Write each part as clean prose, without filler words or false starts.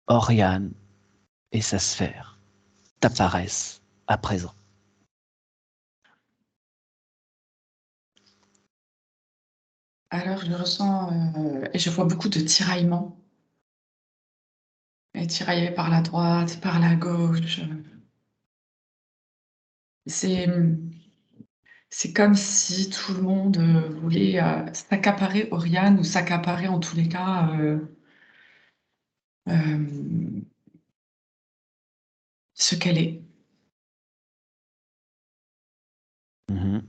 Oriane et sa sphère t'apparaissent à présent. Alors, je ressens et je vois beaucoup de tiraillements. Et tiraillé par la droite, par la gauche. C'est c'est comme si tout le monde voulait s'accaparer Oriane ou s'accaparer en tous les cas euh, ce qu'elle est. Mhm.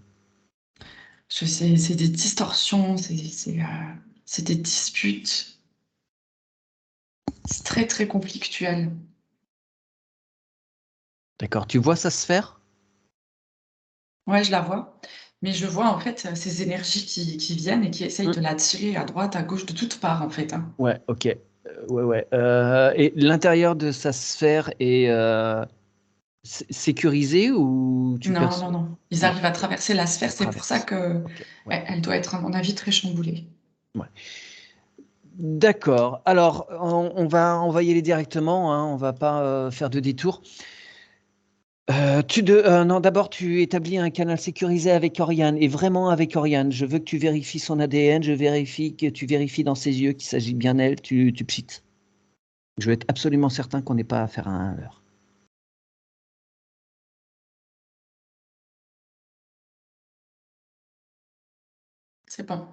Je sais, c'est des distorsions, c'est des disputes. C'est très très conflictuel. D'accord. Tu vois sa sphère? Ouais, je la vois. Mais je vois en fait ces énergies qui viennent et qui essayent de l'attirer à droite, à gauche, de toutes parts en fait. Hein. Ouais, ok. Ouais, ouais. Et l'intérieur de sa sphère est sécurisé ou tu Non, non, perçois? non. Ils Non, arrivent à traverser la sphère. ça C'est pour ça traverse. que Ok, ouais. elle doit être, à mon avis, très chamboulée. Ouais. D'accord. Alors, on va y aller directement, hein, on va pas faire de détour. Non, d'abord, tu établis un canal sécurisé avec Oriane, et vraiment avec Oriane. Je veux que tu vérifies son ADN, que tu vérifies dans ses yeux qu'il s'agit bien d'elle, tu psites. Je veux être absolument certain qu'on n'ait pas affaire à un leurre. C'est bon.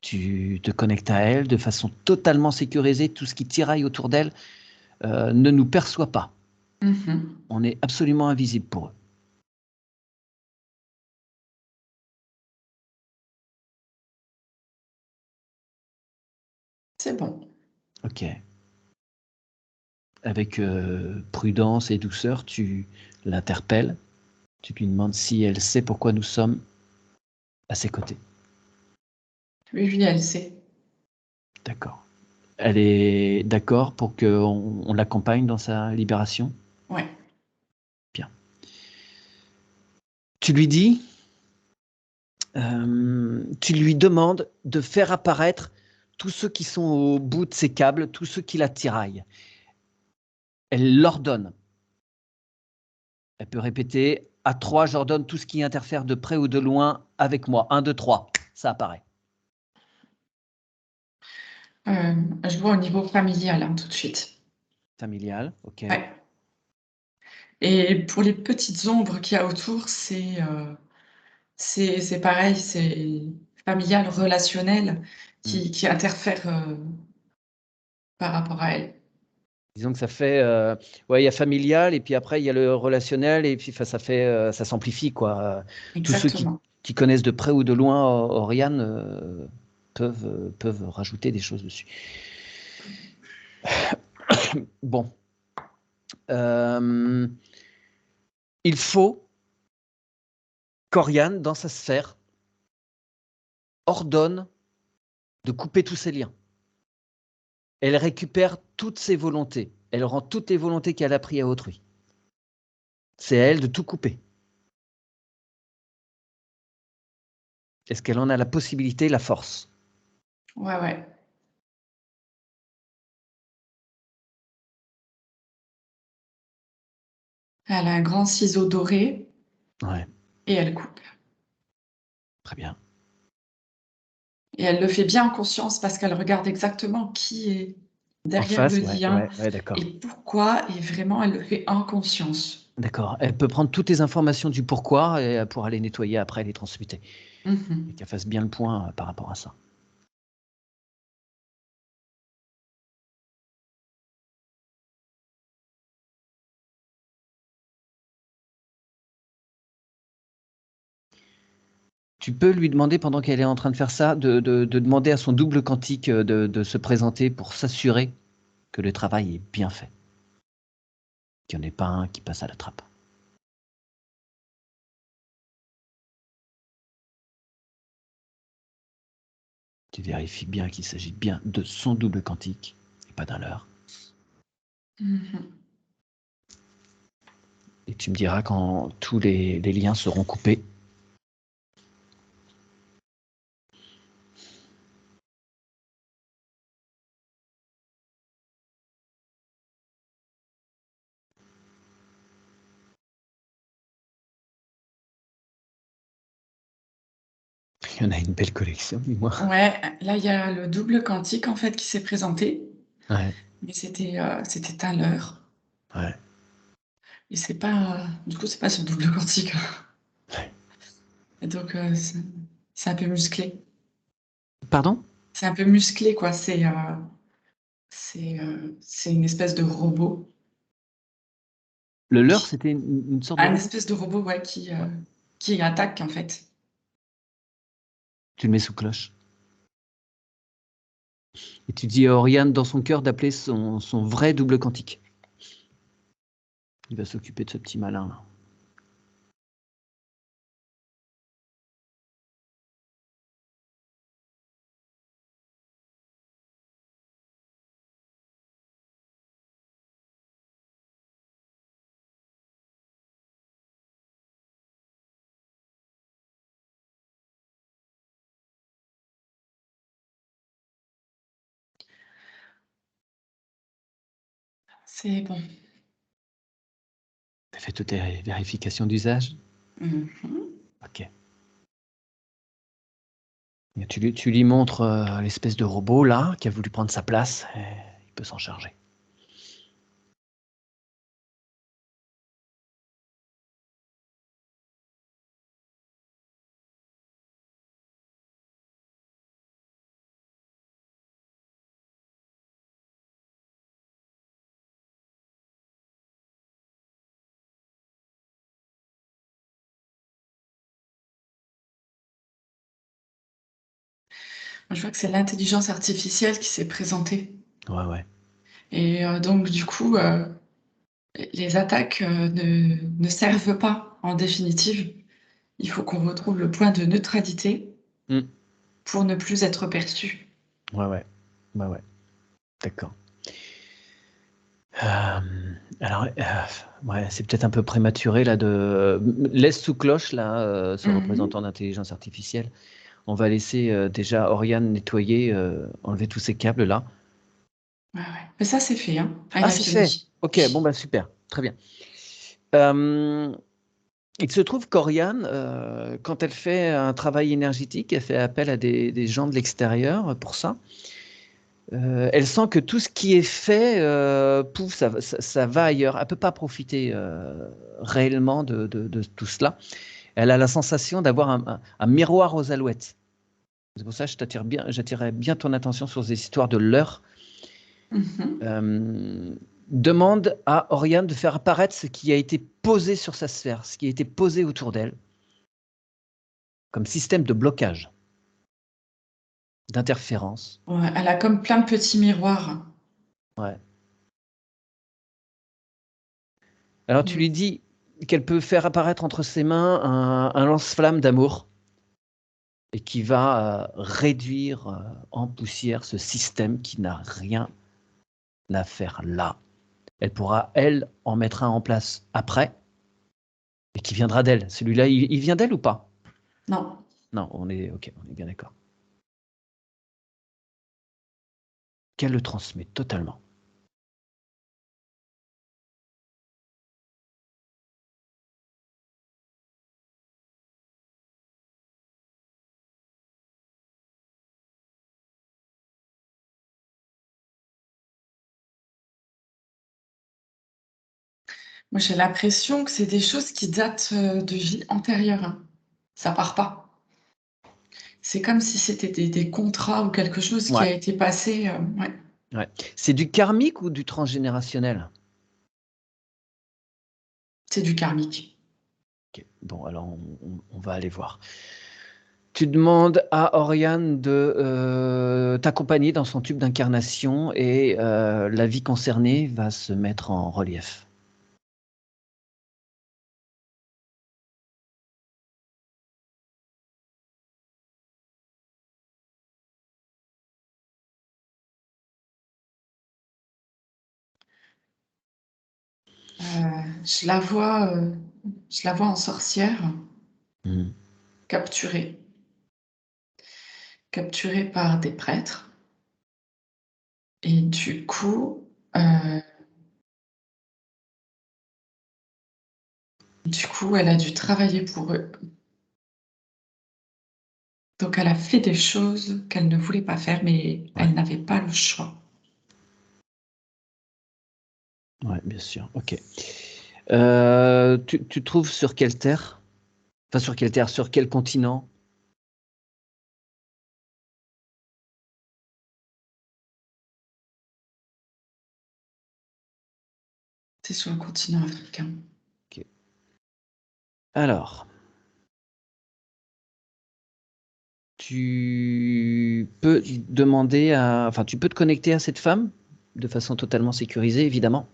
Tu te connectes à elle de façon totalement sécurisée. Tout ce qui tiraille autour d'elle ne nous perçoit pas. Mhm. On est absolument invisible pour eux. C'est bon. Ok. Avec prudence et douceur, tu l'interpelles. Tu lui demandes si elle sait pourquoi nous sommes à ses côtés. Oui, oui, elle sait. D'accord. Elle est d'accord pour qu'on l'accompagne dans sa libération? Ouais. Bien. Tu lui dis, tu lui demandes de faire apparaître tous ceux qui sont au bout de ses câbles, tous ceux qui la tiraillent. Elle l'ordonne. Elle peut répéter, à 3, j'ordonne tout ce qui interfère de près ou de loin avec moi. 1, 2, 3, ça apparaît. Je vois au niveau familial, hein, tout de suite. Familial, ok. Ouais. Et pour les petites ombres qu'il y a autour, c'est pareil, c'est familial, relationnel, Hmm. qui interfère par rapport à elle. Disons que ça fait, ouais, il y a familial et puis après il y a le relationnel et puis ça fait, ça s'amplifie quoi. Tous ceux Exactement. qui connaissent de près ou de loin Oriane peuvent rajouter des choses dessus. Bon, euh, il faut qu'Oriane, dans sa sphère, ordonne de couper tous ses liens. Elle récupère toutes ses volontés. Elle rend toutes les volontés qu'elle a prises à autrui. C'est à elle de tout couper. Est-ce qu'elle en a la possibilité, la force? Ouais, ouais. Elle a un grand ciseau doré Ouais, et elle coupe. très bien. Et elle le fait bien en conscience parce qu'elle regarde exactement qui est En derrière le face, ouais, lien ouais, ouais, et d'accord. pourquoi, et vraiment, elle le fait en conscience. D'accord. Elle peut prendre toutes les informations du pourquoi et pour aller nettoyer après, les transmuter. Et Mhm. qu'elle fasse bien le point par rapport à ça. Tu peux lui demander, pendant qu'elle est en train de faire ça, de demander à son double quantique de se présenter pour s'assurer que le travail est bien fait. Qu'il n'y en ait pas un qui passe à la trappe. Tu vérifies bien qu'il s'agit bien de son double quantique et pas d'un leur. Mhm. Et tu me diras quand tous les liens seront coupés. Il y en a une belle collection, dis-moi. Ouais, là, il y a le double quantique, en fait, qui s'est présenté, Ouais, mais c'était un leurre ouais, et c'est pas, du coup, c'est pas sur double quantique ouais. et donc c'est un peu musclé. Pardon? C'est un peu musclé, quoi, c'est une espèce de robot. Le leurre, Qui c'était une sorte de Un robot? espèce de robot, ouais, Ouais. qui attaque, en fait. Tu le mets sous cloche. Et tu dis à Oriane dans son cœur d'appeler son vrai double quantique. Il va s'occuper de ce petit malin là. C'est bon. Tu as fait toutes tes vérifications d'usage? Mmh. OK. Et tu lui montres, l'espèce de robot là, qui a voulu prendre sa place et il peut s'en charger. Je vois que c'est l'intelligence artificielle qui s'est présentée Ouais, ouais. et donc du coup, les attaques, ne servent pas en définitive. Il faut qu'on retrouve le point de neutralité Mmh. pour ne plus être perçu. Ouais, ouais. Ouais, ouais. D'accord. Alors, ouais, c'est peut-être un peu prématuré là de laisse sous cloche là, ce représentant Mmh. d'intelligence artificielle. On va laisser, déjà Oriane nettoyer, enlever tous ces câbles là. Ouais, ouais. Mais ça, c'est fait, hein. Ah, il Ah, c'est reste fait! lui. OK, bon, bah, super, très bien. Hem, il se trouve qu'Oriane, quand elle fait un travail énergétique, elle fait appel à des gens de l'extérieur pour ça. Elle sent que tout ce qui est fait, pouf, ça va ailleurs. Elle peut pas profiter, réellement de tout cela. Elle a la sensation d'avoir un miroir aux alouettes. C'est pour ça que j'attirais bien ton attention sur ces histoires de leurre. Mmh. Demande à Oriane de faire apparaître ce qui a été posé sur sa sphère, ce qui a été posé autour d'elle, comme système de blocage, d'interférence. Ouais, elle a comme plein de petits miroirs. Ouais. Alors tu Mmh. lui dis qu'elle peut faire apparaître entre ses mains un lance-flamme d'amour et qui va, réduire, en poussière ce système qui n'a rien à faire là. Elle pourra, elle, en mettre un en place après et qui viendra d'elle. Celui-là, il vient d'elle ou pas? Non. Non, on est OK, on est bien d'accord. Qu'elle le transmet totalement. Moi, j'ai l'impression que c'est des choses qui datent, de vies antérieures, hein. Ça part pas. C'est comme si c'était des contrats ou quelque chose qui Ouais, a été passé, ouais, ouais. C'est du karmique ou du transgénérationnel? c'est du karmique. OK, bon alors on va aller voir. Tu demandes à Oriane de, t'accompagner dans son tube d'incarnation et la vie concernée va se mettre en relief. Je la vois, en sorcière, Mmh. capturée, capturée par des prêtres et du coup, elle a dû travailler pour eux. Donc, elle a fait des choses qu'elle ne voulait pas faire, mais Ouais. elle n'avait pas le choix. Ouais, bien sûr. Ok. Tu trouves sur quelle terre? Enfin, sur quelle terre? Sur quel continent? C'est sur le continent africain. Ok. Alors, tu peux demander à, enfin, tu peux te connecter à cette femme de façon totalement sécurisée, évidemment.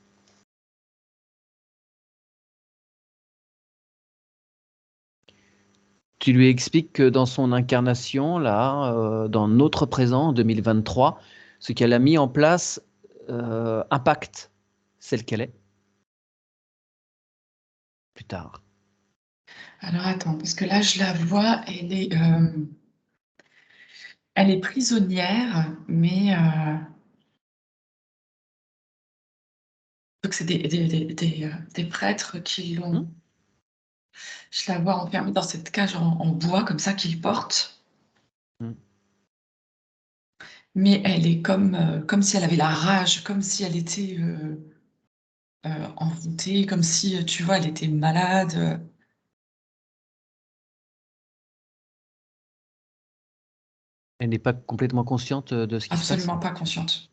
Tu lui expliques que dans son incarnation, là, dans notre présent, en 2023, ce qu'elle a mis en place impacte celle qu'elle est plus tard. Alors, attends, parce que là, je la vois, elle est prisonnière, mais donc c'est des prêtres qui Hmm. l'ont. Je la vois enfermée dans cette cage en bois, comme ça, qu'ils portent. Hmm. Mais elle est comme si elle avait la rage, comme si elle était envoûtée, comme si, tu vois, elle était malade. Elle n'est pas complètement consciente de ce qui se passe. Absolument pas consciente.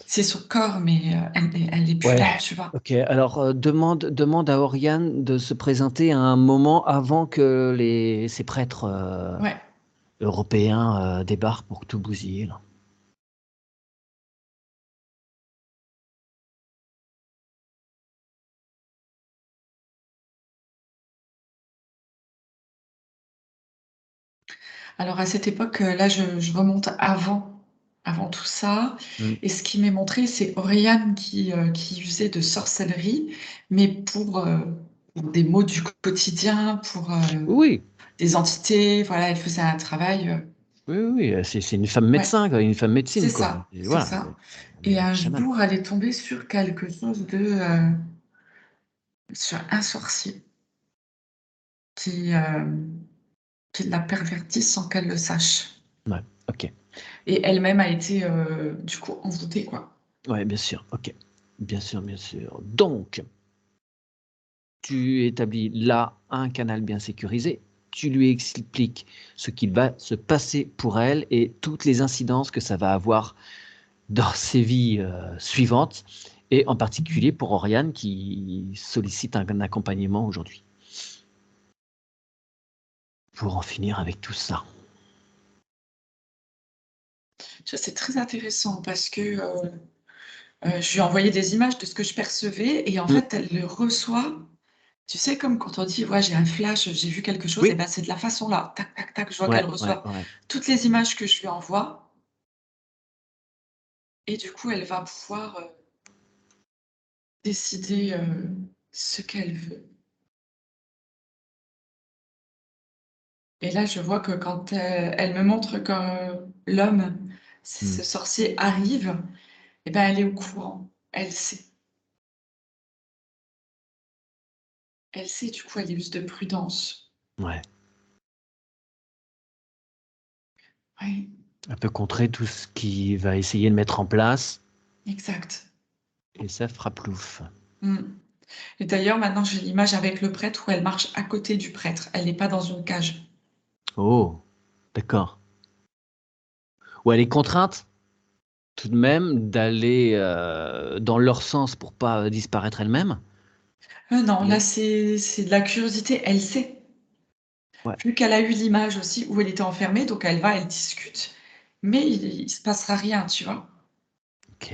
C'est son corps, mais elle est plus Ouais. là, tu vois. Ok. Alors demande à Oriane de se présenter à un moment avant que ces prêtres Ouais. européens débarquent pour tout bousiller, là. Alors à cette époque, là, je remonte avant tout ça. Hmm. Et ce qui m'est montré, c'est Oriane qui usait de sorcellerie, mais pour des maux du quotidien, pour Oui, des entités. Voilà, elle faisait un travail. oui, oui, oui, c'est une femme Ouais, médecin, quoi, une femme c'est médecine, quoi. ça, Et c'est voilà, ça. elle Et est un chamane. jour, elle est tombée sur quelque chose sur un sorcier qui, euh, qui l'a pervertie sans qu'elle le sache. Ouais, ok. Et elle-même a été, du coup, envoûtée, quoi. Ouais, bien sûr, ok. Bien sûr, bien sûr. Donc, tu établis là un canal bien sécurisé. Tu lui expliques ce qu'il va se passer pour elle et toutes les incidences que ça va avoir dans ses vies suivantes, et en particulier pour Oriane qui sollicite un accompagnement aujourd'hui pour en finir avec tout ça. Tu vois, c'est très intéressant parce que je lui ai envoyé des images de ce que je percevais et en Mm. fait, elle le reçoit. Tu sais, comme quand on dit, ouais, j'ai un flash, j'ai vu quelque chose, et Oui, ben c'est de la façon là, tac, tac, tac, je vois qu'elle ouais, ouais, reçoit ouais. toutes les images que je lui envoie et du coup, elle va pouvoir décider ce qu'elle veut. Et là, je vois que quand elle me montre que l'homme, Mm. ce sorcier arrive, et ben elle est au courant, elle sait. Elle sait, du coup, elle use de prudence. Ouais. Oui, Un peu contrer tout ce qu'il va essayer de mettre en place, exact. et ça fera plouf. Mm. Et d'ailleurs, maintenant, j'ai l'image avec le prêtre où elle marche à côté du prêtre. Elle n'est pas dans une cage. Oh, d'accord. Ou elle est contrainte tout de même d'aller dans leur sens pour pas disparaître elle-même. Non, là, Mais c'est de la curiosité. Elle sait. ouais, Vu qu'elle a eu l'image aussi où elle était enfermée, donc elle va, elle discute. Mais il se passera rien, tu vois. ok,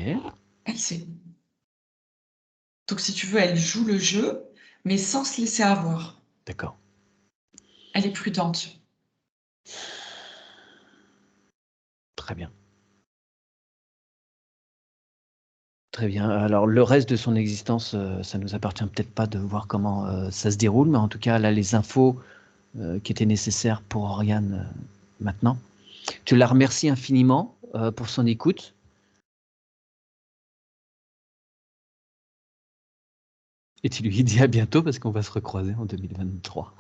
Elle sait. Donc, si tu veux, elle joue le jeu, mais sans se laisser avoir. d'accord. Elle est prudente. Très bien. Très bien. Alors, le reste de son existence, ça nous appartient peut-être pas de voir comment ça se déroule, mais en tout cas, là, les infos qui étaient nécessaires pour Oriane maintenant. Tu la remercies infiniment pour son écoute. Et tu lui dis à bientôt parce qu'on va se recroiser en 2023.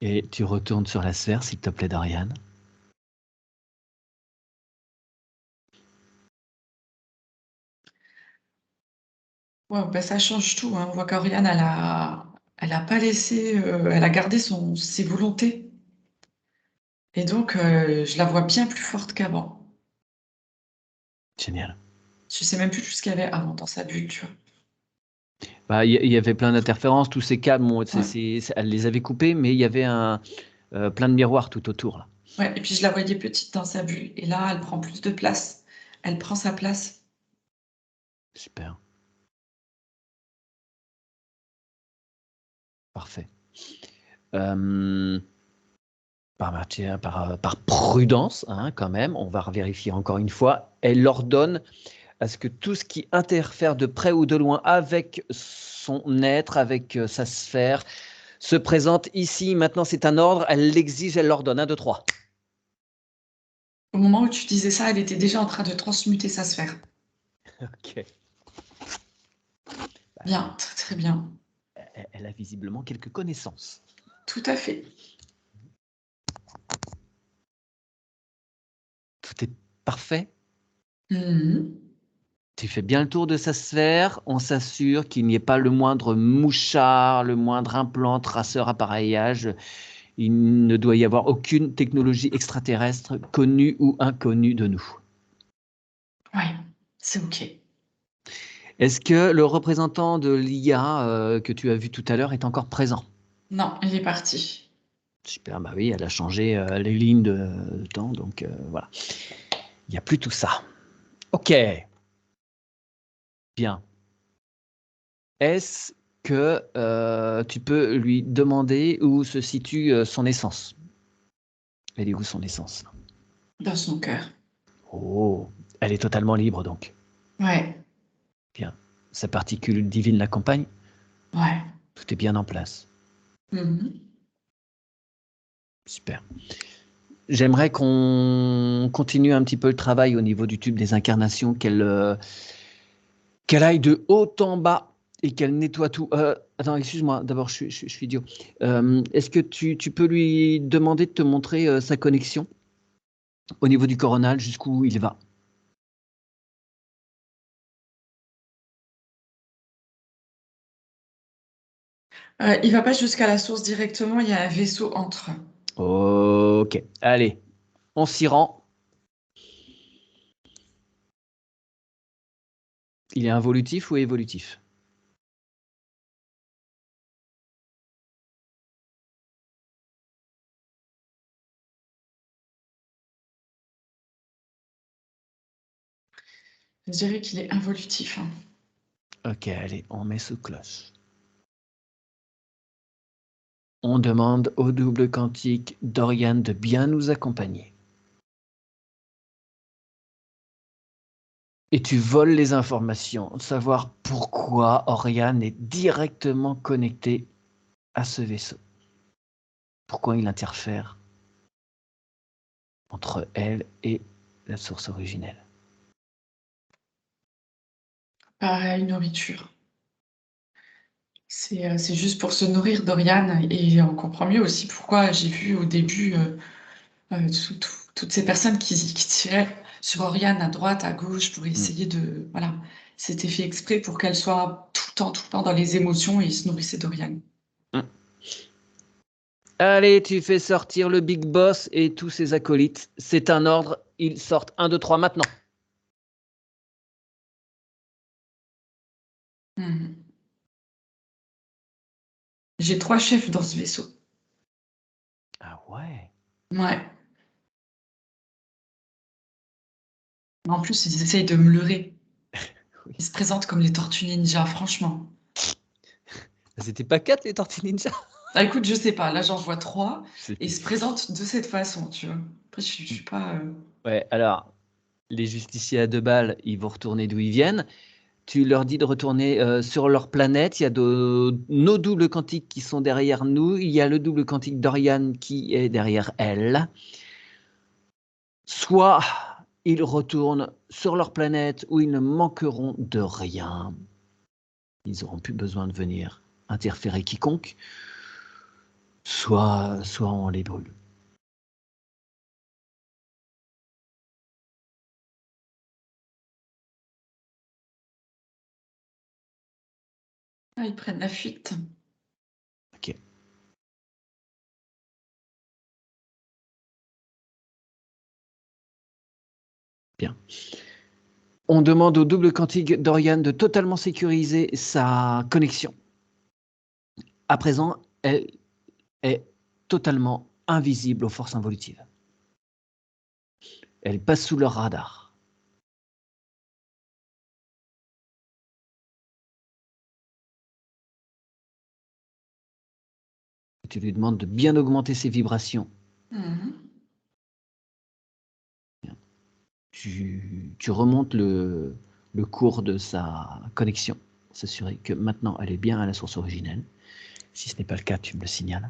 Et tu retournes sur la sphère, s'il te plaît, Dorian. Ouais, bah, ça change tout, hein. On voit qu'Oriane, elle a pas laissé, elle a gardé ses volontés. Et donc, je la vois bien plus forte qu'avant. Génial. Je sais même plus ce qu'il y avait avant dans sa bulle, tu vois. Bah, il y avait plein d'interférences, tous ces câbles, bon, Ouais. elle les avait coupés, mais il y avait plein de miroirs tout autour. Là. Ouais, et puis je la voyais petite dans sa bulle. Et là, elle prend plus de place. Elle prend sa place. Super. Parfait. Par prudence, hein, quand même, on va vérifier encore une fois, elle ordonne à ce que tout ce qui interfère de près ou de loin avec son être, avec sa sphère, se présente ici. Maintenant, c'est un ordre, elle l'exige, elle l'ordonne. 1, 2, 3. Au moment où tu disais ça, elle était déjà en train de transmuter sa sphère. Ok. Bien, très très bien. Elle a visiblement quelques connaissances. Tout à fait. Tout est parfait. Mhm. Tu fais bien le tour de sa sphère, on s'assure qu'il n'y ait pas le moindre mouchard, le moindre implant, traceur, appareillage. Il ne doit y avoir aucune technologie extraterrestre connue ou inconnue de nous. Ouais, c'est OK. Est-ce que le représentant de l'IA que tu as vu tout à l'heure est encore présent? Non, il est parti. Super, bah oui, elle a changé les lignes de temps, donc voilà. Il n'y a plus tout ça. Ok, bien. Est-ce que tu peux lui demander où se situe son essence? Elle est où son essence? Dans son cœur. Oh, elle est totalement libre donc. Ouais, Bien. Sa particule divine l'accompagne. ouais. Tout est bien en place. Mhm. Super. J'aimerais qu'on continue un petit peu le travail au niveau du tube des incarnations, qu'elle aille de haut en bas et qu'elle nettoie tout. Attends, excuse-moi, d'abord, je suis idiot. Est-ce que tu peux lui demander de te montrer sa connexion au niveau du coronal, jusqu'où il va? Il va pas jusqu'à la source directement, il y a un vaisseau entre. Ok, allez, on s'y rend. Il est involutif ou évolutif? Je dirais qu'il est involutif, hein. Ok, allez, on met sous cloche. On demande au double quantique d'Oriane de bien nous accompagner. Et tu voles les informations, savoir pourquoi Oriane est directement connectée à ce vaisseau. Pourquoi il interfère entre elle et la source originelle. Pareil, nourriture. C'est juste pour se nourrir d'Oriane et on comprend mieux aussi pourquoi j'ai vu au début toutes ces personnes qui tiraient sur Oriane à droite, à gauche pour essayer de... Voilà, c'était fait exprès pour qu'elle soit tout le temps dans les émotions et se nourrissait d'Oriane. Allez, tu fais sortir le Big Boss et tous ses acolytes. C'est un ordre, ils sortent 1, 2, 3 maintenant. Mhm. J'ai 3 chefs dans ce vaisseau. Ah ouais. Ouais. En plus, ils essayent de me leurrer. Oui. Ils se présentent comme les Tortues Ninja, franchement. C'était pas 4 les Tortues Ninja? Ah, écoute, je sais pas, là j'en vois 3 et ils C'était- se présentent de cette façon, tu vois. Après, je suis pas... Ouais, alors, les justiciers à 2 balles, ils vont retourner d'où ils viennent. Tu leur dis de retourner sur leur planète. Il y a nos doubles quantiques qui sont derrière nous. Il y a le double quantique d'Oriane qui est derrière elle. Soit ils retournent sur leur planète où ils ne manqueront de rien. Ils n'auront plus besoin de venir interférer quiconque. soit on les brûle. Ah, ils prennent la fuite. Ok. Bien. On demande au double quantique d'Oriane de totalement sécuriser sa connexion. À présent, elle est totalement invisible aux forces involutives. Elle passe sous leur radar. Tu lui demandes de bien augmenter ses vibrations. Mhm. Tu remontes le cours de sa connexion, s'assurer que maintenant elle est bien à la source originelle. Si ce n'est pas le cas, tu me le signales.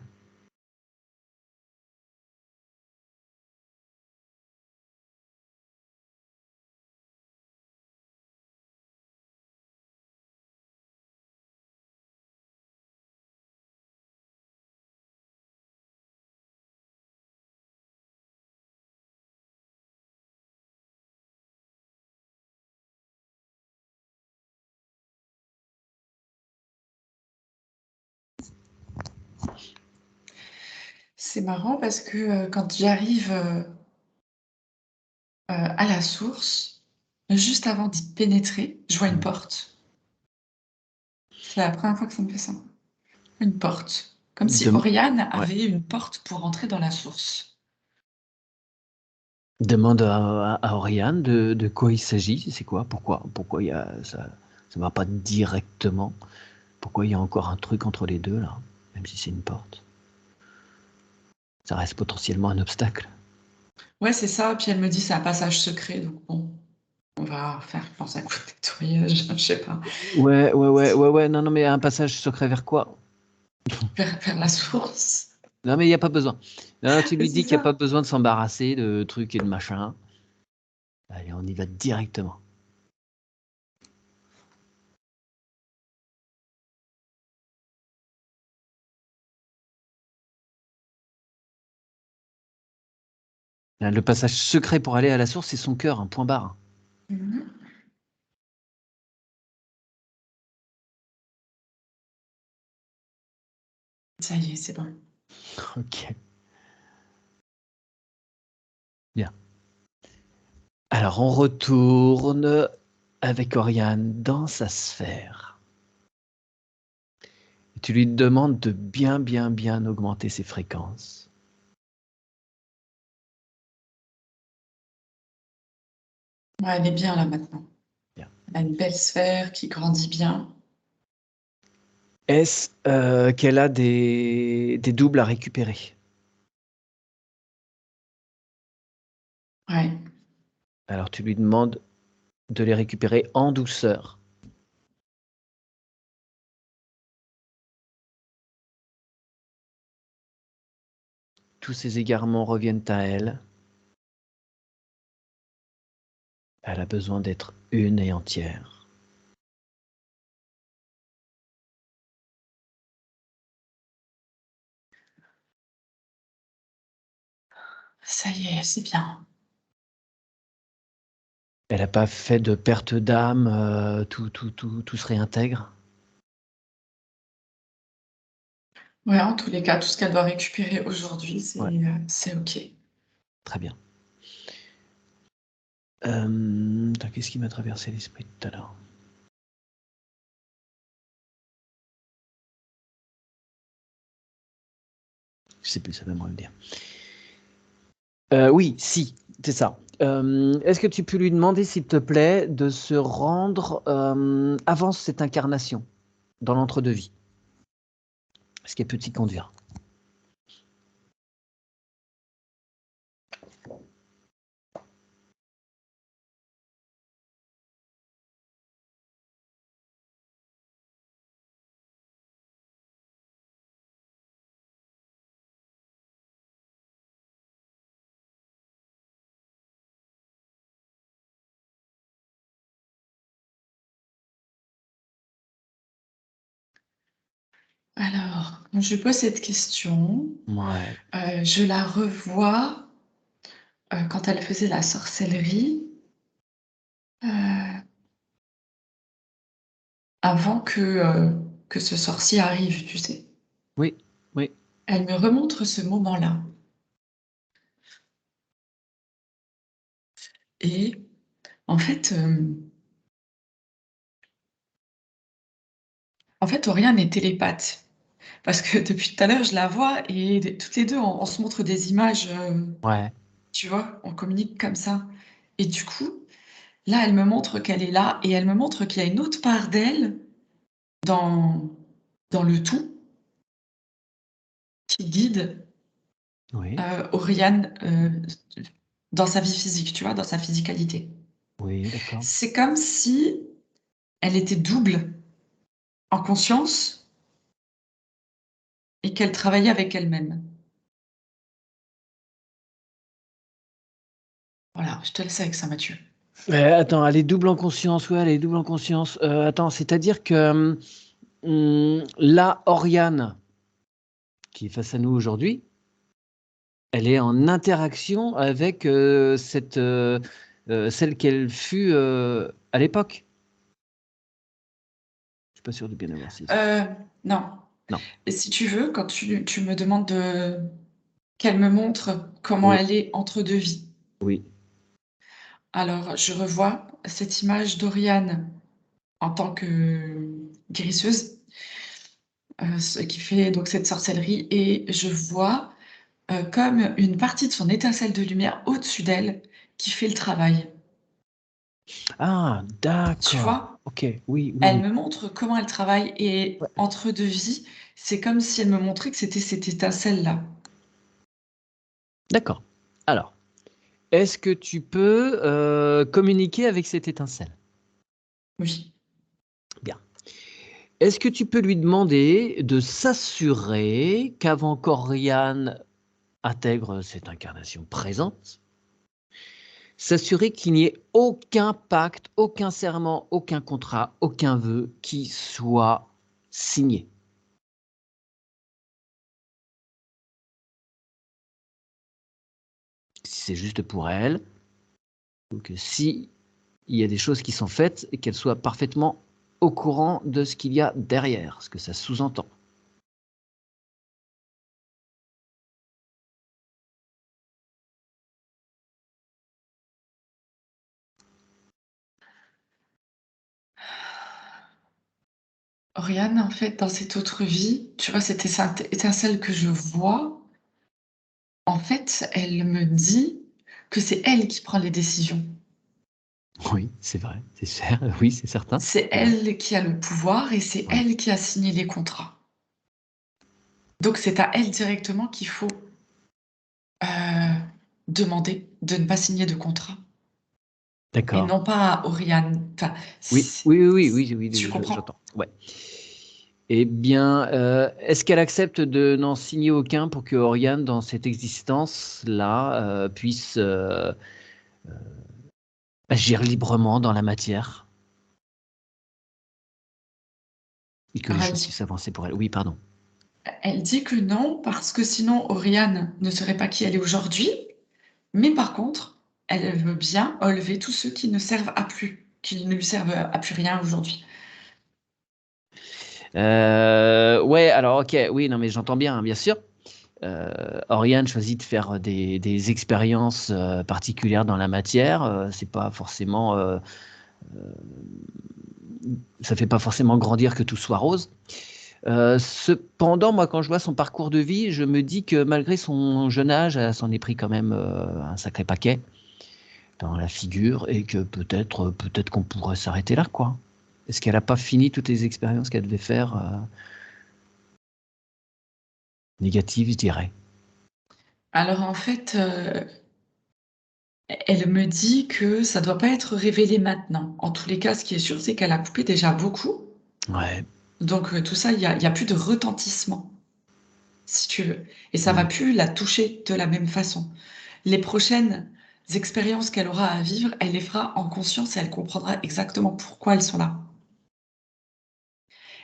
C'est marrant parce que quand j'arrive à la source, juste avant d'y pénétrer, je vois une porte. C'est la première fois que ça me fait ça. Une porte. Comme si Oriane Ouais. avait une porte pour entrer dans la source. Demande à Oriane de quoi il s'agit, c'est quoi, pourquoi il y a, ça ne va pas directement, pourquoi il y a encore un truc entre les deux là, même si c'est une porte. Ça reste potentiellement un obstacle. Ouais, c'est ça. Puis elle me dit c'est un passage secret, donc bon, on va faire, je pense, un coup de nettoyage, je sais pas, Ouais, non, mais un passage secret vers quoi? vers la source. Non, mais il n'y a pas besoin. Non, tu lui C'est dis qu'il n'y a ça. pas besoin de s'embarrasser de trucs et de machins. Allez, on y va directement. Le passage secret pour aller à la source, c'est son cœur, un point barre. Mhm. Ça y est, c'est bon. Ok, bien. Alors, on retourne avec Oriane dans sa sphère. Tu lui demandes de bien augmenter ses fréquences. Ouais, elle est bien là maintenant. Bien. Elle a une belle sphère qui grandit bien. Est-ce qu'elle a des doubles à récupérer? Ouais. Alors, tu lui demandes de les récupérer en douceur. Tous ces égarements reviennent à elle. Elle a besoin d'être une et entière. Ça y est, c'est bien. Elle n'a pas fait de perte d'âme, tout se réintègre. Ouais, en tous les cas, tout ce qu'elle doit récupérer aujourd'hui, Ouais, c'est OK. très bien. Qu'est-ce qui m'a traversé l'esprit tout à l'heure? Je sais plus, ça va me revenir. Oui, si, c'est ça. Est-ce que tu peux lui demander, s'il te plaît, de se rendre avant cette incarnation, dans l'entre-deux-vie? Ce qui est petit conduire. Alors, Je pose cette question. Ouais. Je la revois quand elle faisait la sorcellerie, euh, avant que ce sorcier arrive, tu sais. Oui, oui, Elle me remontre ce moment-là. Et en fait, Oriane est télépathe. Parce que depuis tout à l'heure, je la vois et toutes les deux, on se montre des images, ouais. tu vois, on communique comme ça. Et du coup, là, elle me montre qu'elle est là et elle me montre qu'il y a une autre part d'elle dans, dans le tout qui guide Oui, Oriane dans sa vie physique, tu vois, dans sa physicalité. oui, d'accord. C'est comme si elle était double en conscience et qu'elle travaillait avec elle-même. Voilà, je te laisse avec ça, Mathieu. Attends, elle est double en conscience, ouais, elle est double en conscience. Attends, c'est-à-dire que là, Oriane, qui est face à nous aujourd'hui, elle est en interaction avec celle qu'elle fut à l'époque. Je suis pas sûr de bien avoir saisi. Euh, non. Non. Et si tu veux, quand tu me demandes qu'elle me montre comment Oui, elle est entre deux vies. oui. Alors, je revois cette image d'Oriane en tant que guérisseuse, ce qui fait donc cette sorcellerie, et je vois comme une partie de son étincelle de lumière au-dessus d'elle qui fait le travail. Ah, Tu d'accord. vois? Ok, oui, oui, Elle oui. me montre comment elle travaille, et Ouais. entre deux vies, c'est comme si elle me montrait que c'était cette étincelle-là. D'accord. Alors, est-ce que tu peux communiquer avec cette étincelle? Oui. Bien. Est-ce que tu peux lui demander de s'assurer qu'avant qu'Oriane intègre cette incarnation présente, s'assurer qu'il n'y ait aucun pacte, aucun serment, aucun contrat, aucun vœu qui soit signé? Si c'est juste pour elle, donc si il y a des choses qui sont faites et qu'elle soit parfaitement au courant de ce qu'il y a derrière, ce que ça sous-entend. Oriane, en fait, dans cette autre vie, tu vois, cette étincelle que je vois, en fait, elle me dit que c'est elle qui prend les décisions. Oui, c'est vrai, c'est cher, oui, c'est certain. C'est C'est vrai. elle qui a le pouvoir et c'est Oui. elle qui a signé les contrats. Donc, c'est à elle directement qu'il faut euh, demander de ne pas signer de contrat et D'accord. non pas à Oriane. Enfin, Oui, oui, oui, oui, oui, tu oui, comprends? j'entends. Ouais. Eh bien, est-ce qu'elle accepte de n'en signer aucun pour que Oriane, dans cette existence-là, puisse agir librement dans la matière et que les Alors, choses puissent avancer pour elle? Oui, pardon. elle dit que non, parce que sinon Oriane ne serait pas qui elle est aujourd'hui. Mais par contre, elle veut bien enlever tous ceux qui ne servent à plus, qui ne lui servent à plus rien aujourd'hui. Ouais, alors ok, oui, non, mais j'entends bien, bien sûr. Oriane choisit de faire des expériences particulières dans la matière. C'est pas forcément, ça fait pas forcément grandir que tout soit rose. Cependant, moi, quand je vois son parcours de vie, je me dis que malgré son jeune âge, elle s'en est pris quand même un sacré paquet dans la figure et que peut-être qu'on pourrait s'arrêter là, quoi. Est-ce qu'elle n'a pas fini toutes les expériences qu'elle devait faire négatives, je dirais? Alors en fait, elle me dit que ça doit pas être révélé maintenant. En tous les cas, ce qui est sûr, c'est qu'elle a coupé déjà beaucoup. Ouais. Donc tout ça, il y a plus de retentissement, si tu veux. Et ça va Mm. plus la toucher de la même façon. Les prochaines expériences qu'elle aura à vivre, elle les fera en conscience et elle comprendra exactement pourquoi elles sont là.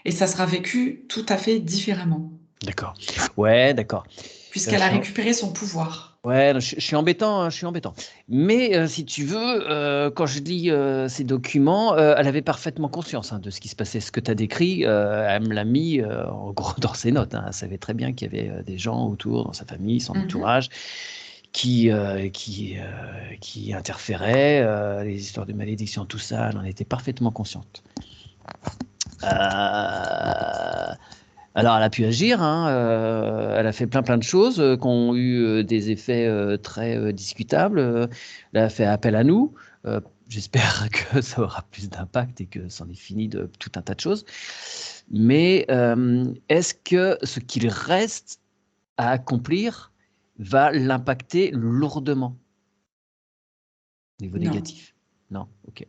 Et ça sera vécu tout à fait différemment. D'accord. Ouais, d'accord. puisqu'elle Je a suis récupéré son pouvoir. Ouais, je suis embêtant, hein, je suis embêtant. Mais si tu veux, quand je lis ces documents, elle avait parfaitement conscience hein, de ce qui se passait. Ce que tu as décrit, elle me l'a mis en gros dans ses notes. Hein. Elle savait très bien qu'il y avait des gens autour, dans sa famille, son entourage, qui interféraient, les histoires de malédiction, tout ça, elle en était parfaitement consciente. Euh, Alors, elle a pu agir, hein, elle a fait plein de choses qui ont eu des effets très discutables. Elle a fait appel à nous. J'espère que ça aura plus d'impact et que c'en est fini de tout un tas de choses. Mais est-ce que ce qu'il reste à accomplir va l'impacter lourdement au niveau Non. négatif? Non, ok.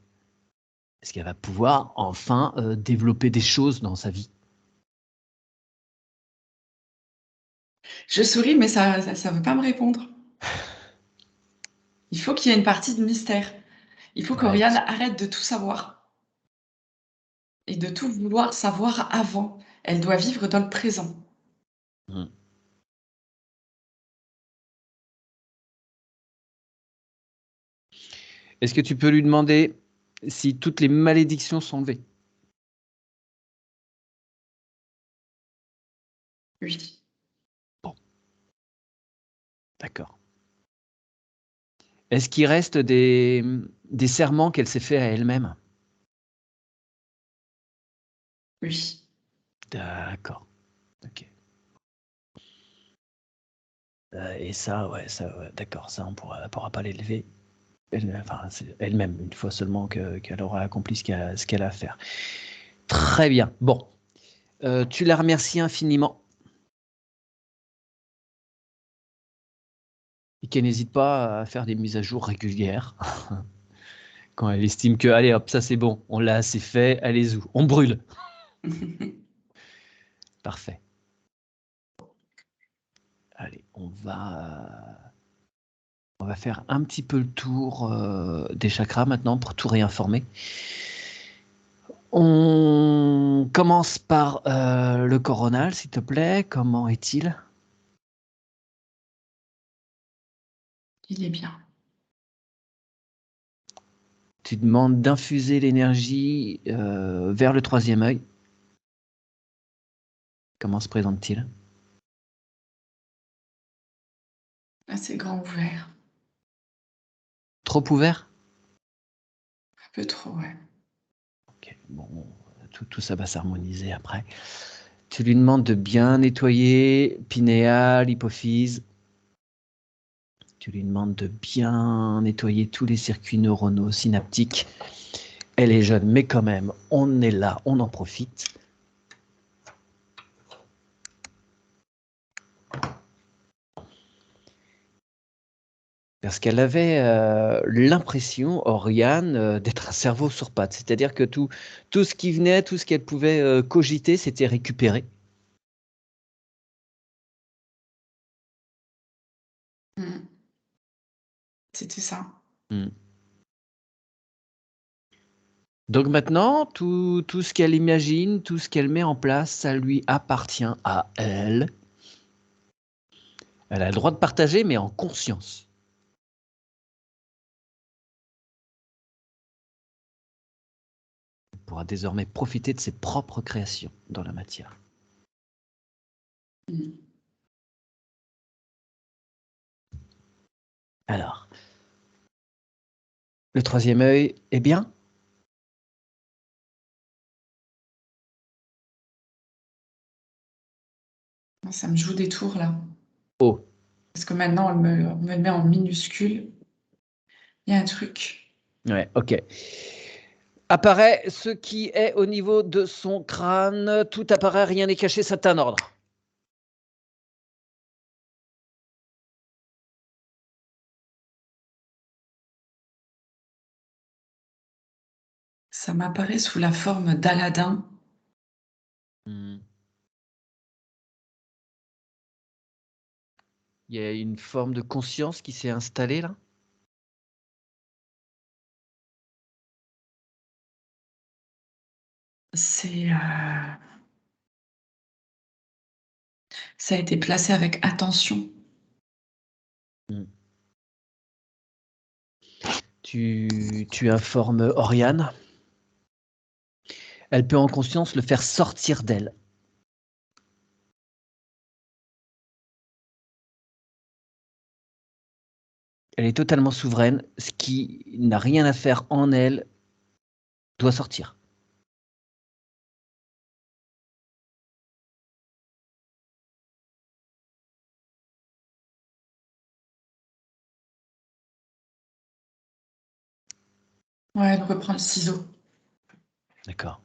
Est-ce qu'elle va pouvoir enfin développer des choses dans sa vie? Je souris, mais ça ne veut pas me répondre. Il faut qu'il y ait une partie de mystère. Il faut Ouais. qu'Oriane arrête de tout savoir et de tout vouloir savoir avant. Elle doit vivre dans le présent. Mm. Est-ce que tu peux lui demander si toutes les malédictions sont levées? Oui. Bon, d'accord. Est-ce qu'il reste des serments qu'elle s'est fait à elle-même? Oui. D'accord. Ok. Et ça, ouais, d'accord, ça, on pourra pas l'élever. Enfin, c'est elle-même, une fois seulement qu'elle aura accompli ce qu'elle a à faire. Très bien. Bon. Tu la remercies infiniment. Et qu'elle n'hésite pas à faire des mises à jour régulières. Quand elle estime que, allez hop, ça c'est bon, on l'a assez fait, allez-y, on brûle. Parfait. Allez, on va faire un petit peu le tour des chakras maintenant pour tout réinformer. On commence par le coronal, s'il te plaît. Comment est-il? Il est bien. Tu demandes d'infuser l'énergie vers le troisième œil. Comment se présente-t-il? Assez grand ouvert. Trop ouvert? Un peu trop, ouais. Ok, bon, tout ça va s'harmoniser après. Tu lui demandes de bien nettoyer pinéal, hypophyse. Tu lui demandes de bien nettoyer tous les circuits neuronaux synaptiques. Elle est jeune, mais quand même, on est là, on en profite. Parce qu'elle avait l'impression, Oriane, d'être un cerveau sur pattes. C'est-à-dire que tout ce qui venait, tout ce qu'elle pouvait cogiter, c'était récupéré. Mm. C'était ça. Mm. Donc maintenant, tout ce qu'elle imagine, tout ce qu'elle met en place, ça lui appartient à elle. Elle a le droit de partager, mais en conscience. Elle pourra désormais profiter de ses propres créations dans la matière. Mm. Alors, le troisième œil est bien? Ça me joue des tours, là. Oh, Parce que maintenant, on me le met en minuscule. Il y a un truc. ouais, ok. Apparaît ce qui est au niveau de son crâne. Tout apparaît, rien n'est caché, c'est un ordre. Ça m'apparaît sous la forme d'Aladin. Il y a une forme de conscience qui s'est installée là. C'est ça a été placé avec attention. Mm. Tu informes Oriane. Elle peut en conscience le faire sortir d'elle. Elle est totalement souveraine. Ce qui n'a rien à faire en elle doit sortir. Ouais, elle reprend le ciseau. D'accord.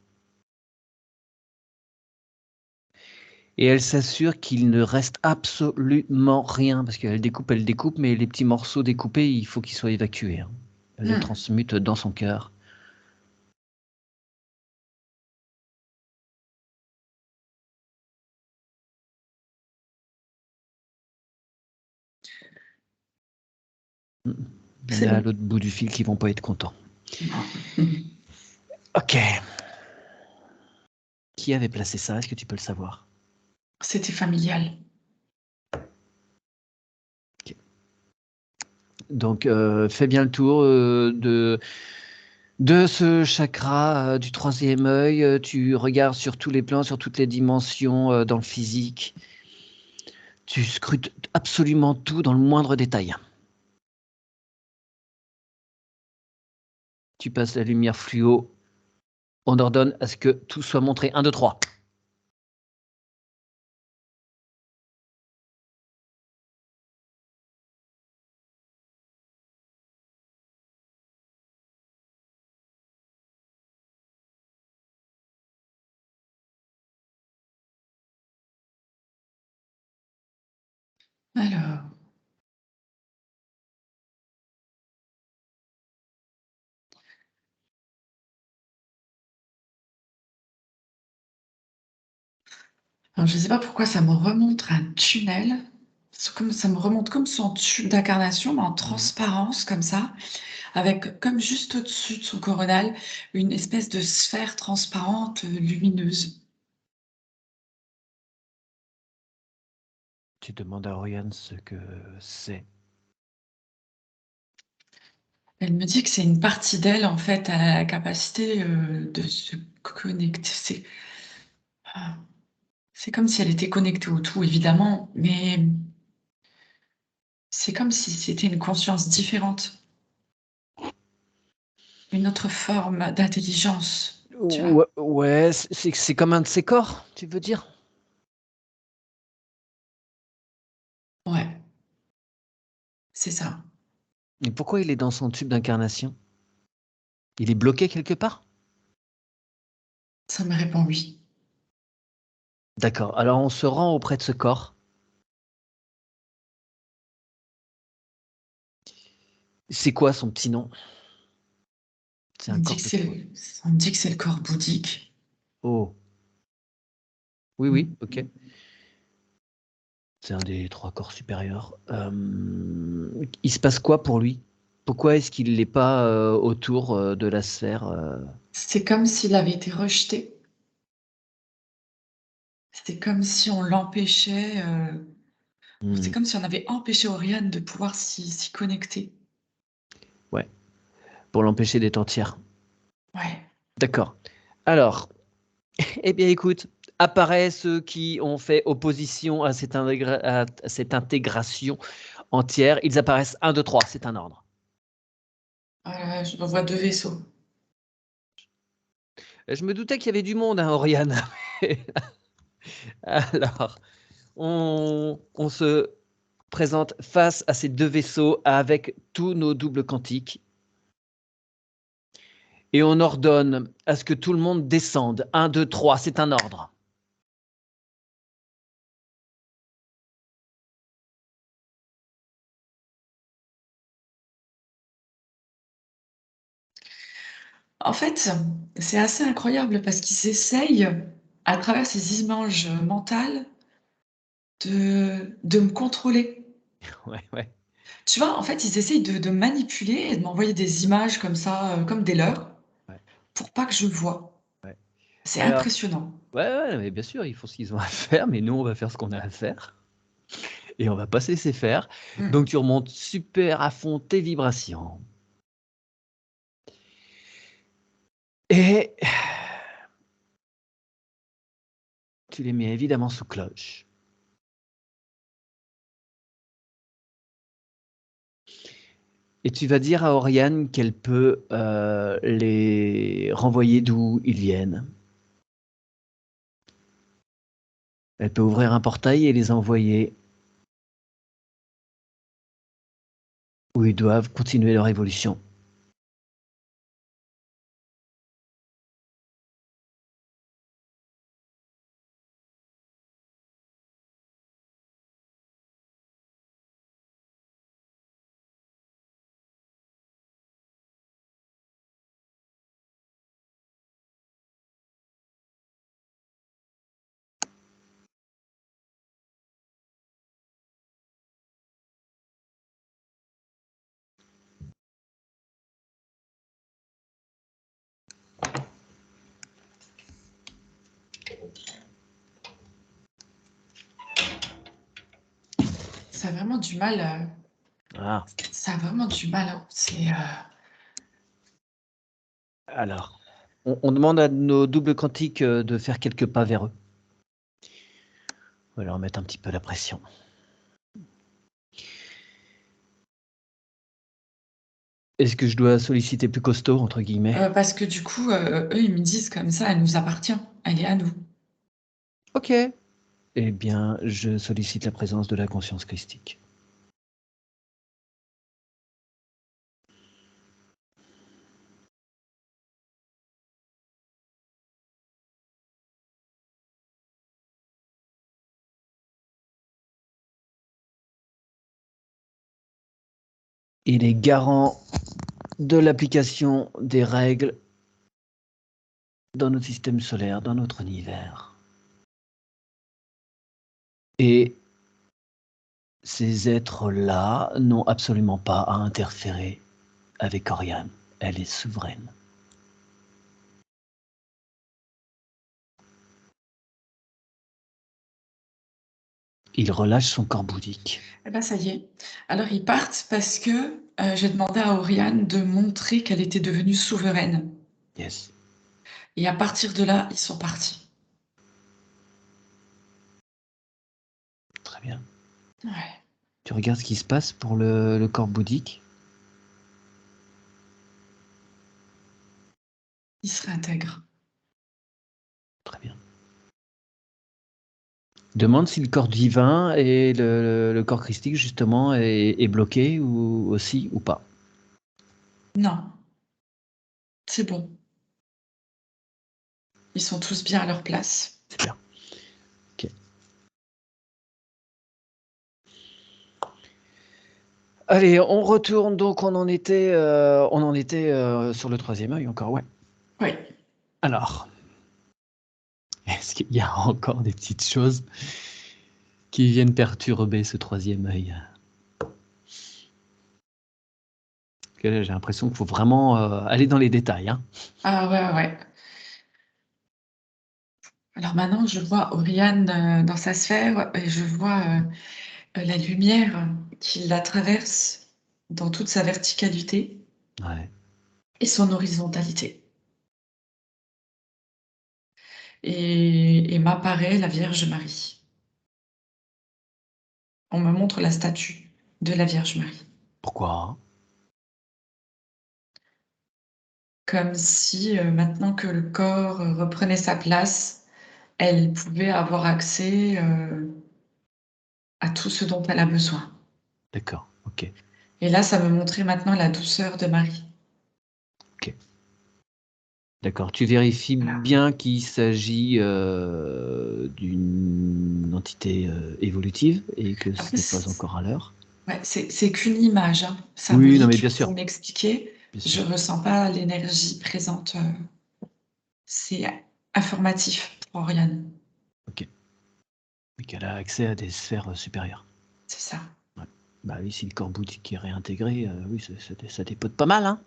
Et elle s'assure qu'il ne reste absolument rien, parce qu'elle découpe, mais les petits morceaux découpés, il faut qu'ils soient évacués. Hein. Elle les transmute dans son cœur. Il y en a à l'autre bout du fil qui vont pas être contents. Non. Ok. Qui avait placé ça? Est-ce que tu peux le savoir? C'était familial. Okay. Donc, fais bien le tour de ce chakra du troisième œil. Tu regardes sur tous les plans, sur toutes les dimensions dans le physique. Tu scrutes absolument tout dans le moindre détail. Tu passes la lumière fluo. On ordonne à ce que tout soit montré. 1, 2, 3. Alors. Alors, je ne sais pas pourquoi ça me remonte un tunnel. Ça me remonte comme son tube d'incarnation, mais en transparence, comme ça, avec, comme juste au-dessus de son coronal, une espèce de sphère transparente lumineuse. Tu demandes à Oriane ce que c'est. Elle me dit que c'est une partie d'elle, en fait, à la capacité de se connecter. C'est comme si elle était connectée au tout, évidemment, mais c'est comme si c'était une conscience différente, une autre forme d'intelligence, tu vois. Ouais, c'est comme un de ses corps, tu veux dire? Ouais, c'est ça. Et pourquoi il est dans son tube d'incarnation? Il est bloqué quelque part? Ça me répond oui. D'accord, alors on se rend auprès de ce corps. C'est quoi son petit nom? C'est On un me dit corps que de c'est quoi? le, on me dit que c'est le corps bouddhique. Oh, oui, oui, Mm. ok. C'est un des 3 corps supérieurs. Il se passe quoi pour lui? Pourquoi est-ce qu'il n'est pas autour de la sphère? C'est comme s'il avait été rejeté. C'était comme si on l'empêchait, c'est Hmm, comme si on avait empêché Oriane de pouvoir s'y connecter. ouais, pour l'empêcher d'être entière. Ouais. D'accord. Alors, eh bien, écoute, apparaissent ceux qui ont fait opposition à cette intégration entière. Ils apparaissent 1, 2, 3, c'est un ordre. Je vois 2 vaisseaux. Je me doutais qu'il y avait du monde, hein, Oriane. Alors, on se présente face à ces 2 vaisseaux avec tous nos doubles quantiques. Et on ordonne à ce que tout le monde descende. 1, 2, 3, c'est un ordre. En fait, c'est assez incroyable parce qu'ils essayent, à travers ces images mentales, de me contrôler. Ouais, ouais. Tu vois, en fait, ils essayent de manipuler et de m'envoyer des images comme ça, comme des leurs, Ouais, pour pas que je vois. ouais. C'est Alors, impressionnant. ouais, mais bien sûr, ils font ce qu'ils ont à faire, mais nous, on va faire ce qu'on a à faire. Et on va pas se laisser faire. Mm. Donc, tu remontes super à fond tes vibrations. Et tu les mets évidemment sous cloche. Et tu vas dire à Oriane qu'elle peut les renvoyer d'où ils viennent. Elle peut ouvrir un portail et les envoyer où ils doivent continuer leur évolution. Ça a vraiment du mal. Ah, Ça a vraiment du mal. Hein. C'est. alors, on demande à nos doubles quantiques de faire quelques pas vers eux. On va leur mettre un petit peu la pression. Est-ce que je dois solliciter plus costaud, entre guillemets? Parce que du coup, eux, ils me disent comme ça, elle nous appartient. Elle est à nous. Ok. Eh bien, je sollicite la présence de la conscience christique. Il est garant de l'application des règles dans notre système solaire, dans notre univers. Et ces êtres-là n'ont absolument pas à interférer avec Oriane. Elle est souveraine. Il relâche son corps bouddhique. Eh ben, ça y est. Alors, ils partent parce que j'ai demandé à Oriane de montrer qu'elle était devenue souveraine. Yes. Et à partir de là, ils sont partis. Très bien. Ouais. Tu regardes ce qui se passe pour le corps bouddhique? Ils se réintègrent. Très bien. Demande si le corps divin et le corps christique, justement, est bloqué ou aussi ou pas. Non, c'est bon. Ils sont tous bien à leur place. Super. Ok. Allez, on retourne. Donc, on en était sur le troisième œil encore, ouais. Oui. Alors, est-ce qu'il y a encore des petites choses qui viennent perturber ce troisième œil? Parce que là, j'ai l'impression qu'il faut vraiment aller dans les détails, hein. Ah ouais, ouais. Alors maintenant, je vois Oriane dans sa sphère et je vois la lumière qui la traverse dans toute sa verticalité Ouais. et son horizontalité. Et m'apparaît la Vierge Marie. On me montre la statue de la Vierge Marie. Pourquoi? Comme si maintenant que le corps reprenait sa place, elle pouvait avoir accès à tout ce dont elle a besoin. D'accord, ok. Et là, ça me montrait maintenant la douceur de Marie. Ok. D'accord. Tu vérifies Voilà. bien qu'il s'agit d'une entité évolutive et que ce Après, n'est pas encore à l'heure. ouais, c'est qu'une image, hein, Oui, non, mais symbolique bien pour sûr, m'expliquer. bien Je sûr. ne ressens pas l'énergie présente. C'est informatif pour Oriane. Ok. Mais qu'elle a accès à des sphères supérieures. C'est ça. Ouais. Bah oui, si le corps bouddhique est réintégré, oui, ça dépote pas mal, hein.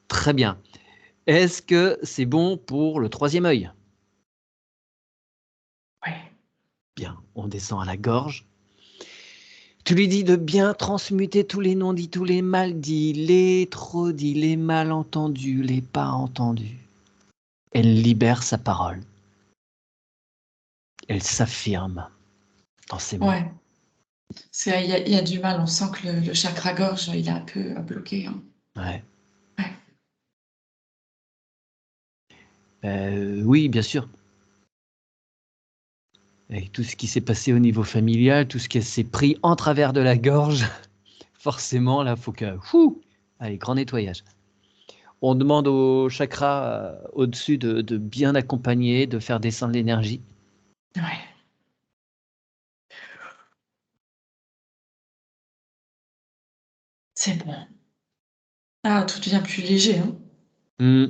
Très bien. Est-ce que c'est bon pour le troisième œil? Ouais. Bien, on descend à la gorge. Tu lui dis de bien transmuter tous les non-dits, tous les mal dits, les trop dits, les mal entendus, les pas entendus. Elle libère sa parole. Elle s'affirme dans ses mots. Ouais. Il y a du mal. On sent que le chakra gorge, il est un peu bloqué, hein. Ouais. Ouais. Oui, bien sûr. Avec tout ce qui s'est passé au niveau familial, tout ce qui s'est pris en travers de la gorge, forcément, là, faut que... Allez, grand nettoyage. On demande au chakra au-dessus de bien accompagner, de faire descendre l'énergie. Ouais. C'est bon. Ah, tout devient plus léger, hein. Hmm.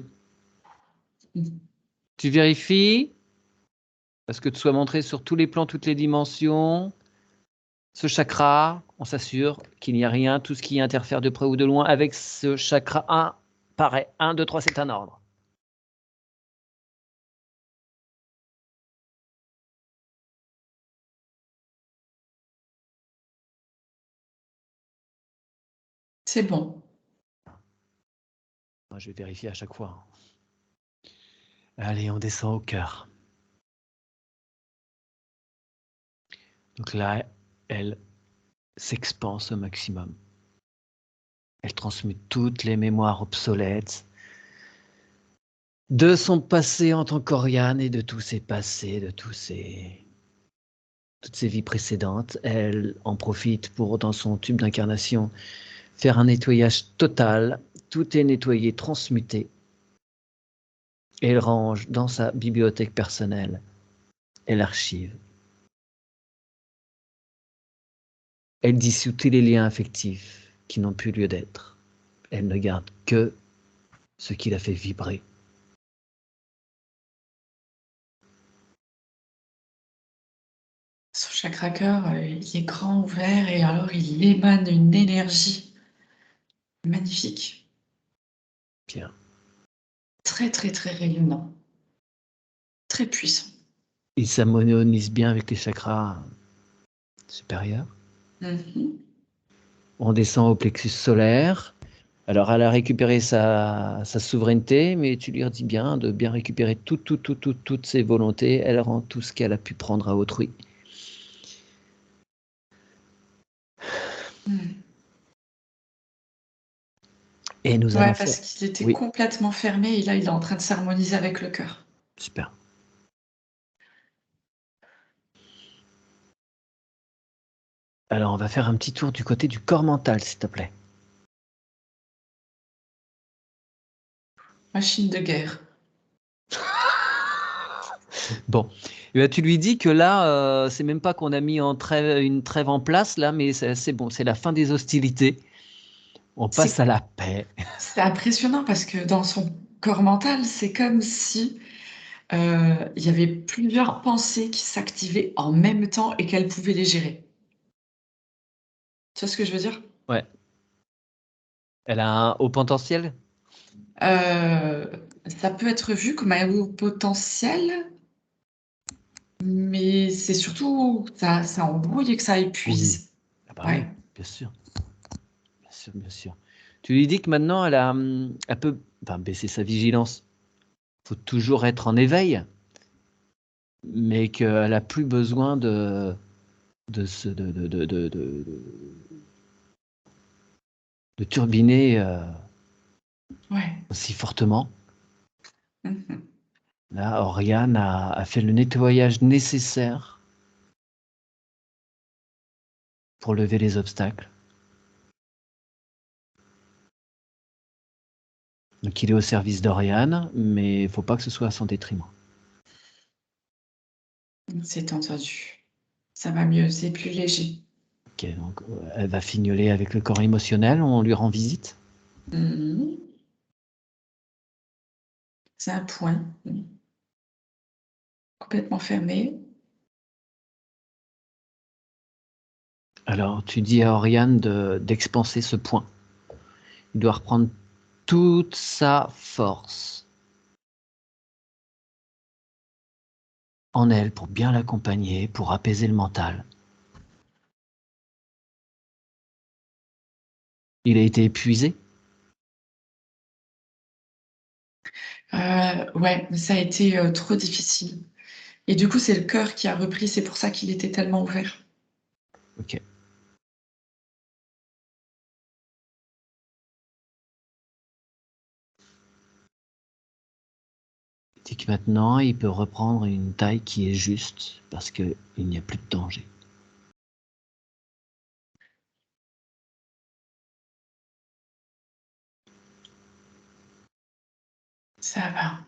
Mmh. Tu vérifies, parce que tu sois montré sur tous les plans, toutes les dimensions. Ce chakra, on s'assure qu'il n'y a rien, tout ce qui interfère de près ou de loin avec ce chakra 1, pareil, 1, 2, 3, c'est un ordre. C'est bon. Moi, je vais vérifier à chaque fois. Allez, on descend au cœur. Donc là, elle s'expanse au maximum. Elle transmute toutes les mémoires obsolètes de son passé en tant qu'Oriane et de tous ses passés, de toutes ses vies précédentes. Elle en profite pour, dans son tube d'incarnation, faire un nettoyage total. Tout est nettoyé, transmuté. Elle range dans sa bibliothèque personnelle. Elle archive. Elle dissout tous les liens affectifs qui n'ont plus lieu d'être. Elle ne garde que ce qui la fait vibrer. Son chakra cœur, il est grand ouvert et alors il émane une énergie magnifique. Bien. Très, très, très rayonnant. Très puissant. Il s'harmonise bien avec les chakras supérieurs. Mmh. On descend au plexus solaire. Alors, elle a récupéré sa souveraineté, mais tu lui redis bien de bien récupérer toutes ses volontés. Elle rend tout ce qu'elle a pu prendre à autrui. Mmh. Et nous allons Ouais, faire... parce qu'il était Oui, complètement fermé et là, il est en train de s'harmoniser avec le cœur. super. Alors, on va faire un petit tour du côté du corps mental, s'il te plaît. Machine de guerre. Bon, eh ben, tu lui dis que là, c'est même pas qu'on a mis une trêve en place, là, mais c'est bon, c'est la fin des hostilités. On passe C'est à la paix. c'est impressionnant parce que dans son corps mental, c'est comme si il y avait plusieurs pensées qui s'activaient en même temps et qu'elle pouvait les gérer. Tu vois ce que je veux dire? Ouais. Elle a un haut potentiel? Ça peut être vu comme un haut potentiel, mais c'est surtout ça embrouille et que ça Oui. épuise. Ah bah oui, Ouais. bien sûr. Bien sûr, bien sûr. Tu lui dis que maintenant, elle peut enfin, baisser sa vigilance. Faut toujours être en éveil, mais qu'elle a plus besoin de, se- de turbiner Ouais. aussi fortement. Mmh. Là, Oriane a fait le nettoyage nécessaire pour lever les obstacles. Donc il est au service d'Oriane, mais il ne faut pas que ce soit à son détriment. C'est entendu. Ça va mieux, c'est plus léger. Ok, donc elle va fignoler avec le corps émotionnel, on lui rend visite. Mmh. C'est un point, complètement fermé. Alors tu dis à Oriane d'expanser ce point. Il doit reprendre toute sa force en elle pour bien l'accompagner, pour apaiser le mental. Il a été épuisé. Ouais, mais ça a été trop difficile. Et du coup, c'est le cœur qui a repris, c'est pour ça qu'il était tellement ouvert. Ok. Il dit que maintenant, il peut reprendre une taille qui est juste parce qu'il n'y a plus de danger. Ça va.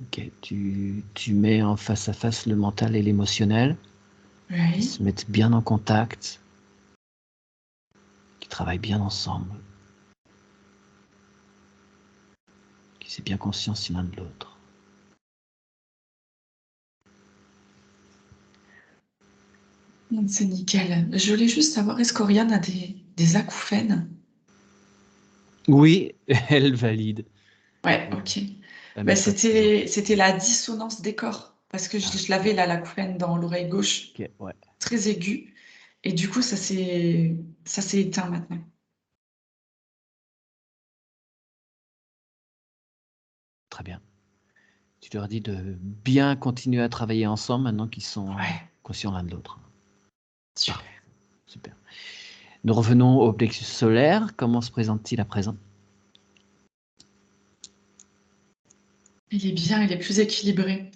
Ok. Tu mets en face à face le mental et l'émotionnel, qui Oui. se mettent bien en contact, qui travaillent bien ensemble, qui s'est bien conscience l'un de l'autre. C'est nickel. Je voulais juste savoir, est-ce qu'Oriane a des acouphènes? Oui, elle valide. Ouais, ok. Elle Ben, met pas de... c'était la dissonance des corps, parce que je l'avais là, l'acouphène dans l'oreille gauche, Ok, ouais, très aiguë, et du coup, ça s'est éteint maintenant. très bien. Tu leur dis de bien continuer à travailler ensemble maintenant qu'ils sont Ouais, conscients l'un de l'autre. super. Super. Nous revenons au plexus solaire. Comment se présente-t-il à présent? Il est bien, il est plus équilibré.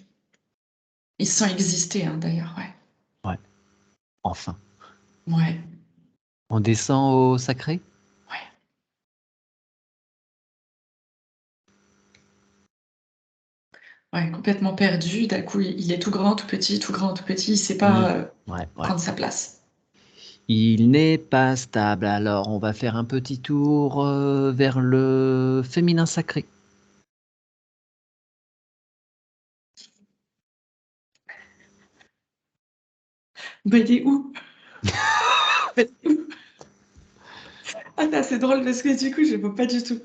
Il se sent exister, hein, d'ailleurs, ouais. Ouais, enfin. Ouais, On descend au sacré? ouais. Ouais, complètement perdu. D'un coup, il est tout grand, tout petit, tout grand, tout petit. Il sait pas Ouais, ouais. prendre sa place. Il n'est pas stable. Alors, on va faire un petit tour vers le féminin sacré. Mais il est où? Mais il est où? Ah, là, c'est drôle parce que du coup, je ne vois pas du tout.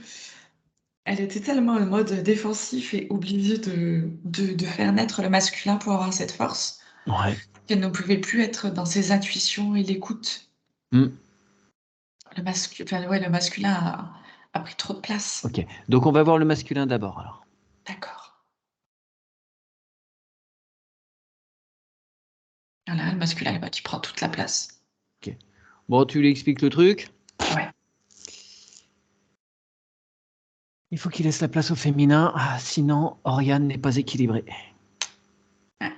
Elle était tellement en mode défensif et obligée de faire naître le masculin pour avoir cette force Ouais. qu'elle ne pouvait plus être dans ses intuitions et l'écoute. Hmm. Le masculin a pris trop de place. Ok. Donc, on va voir le masculin d'abord. Alors. D'accord. Voilà, le masculin, bah, qui prend toute la place. Ok. Bon, tu lui expliques le truc. Ouais. Il faut qu'il laisse la place au féminin. Ah, sinon, Oriane n'est pas équilibrée. Ouais.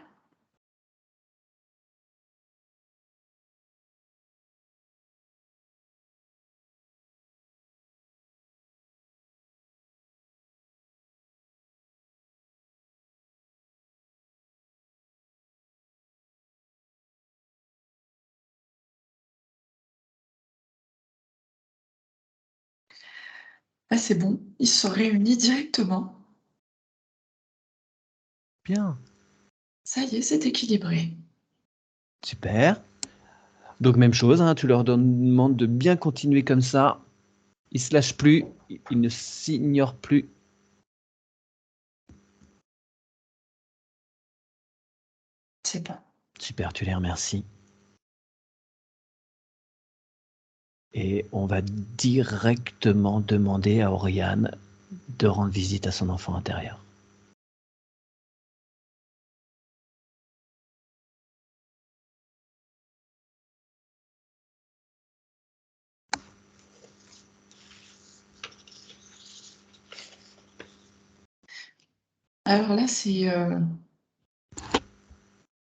Là, c'est bon. Ils se sont réunis directement. Bien. Ça y est, c'est équilibré. Super. Donc, même chose, hein, tu leur demandes de bien continuer comme ça. Ils ne se lâchent plus, ils ne s'ignorent plus. C'est bon. Super, tu les remercies. Et on va directement demander à Oriane de rendre visite à son enfant intérieur. Alors là, c'est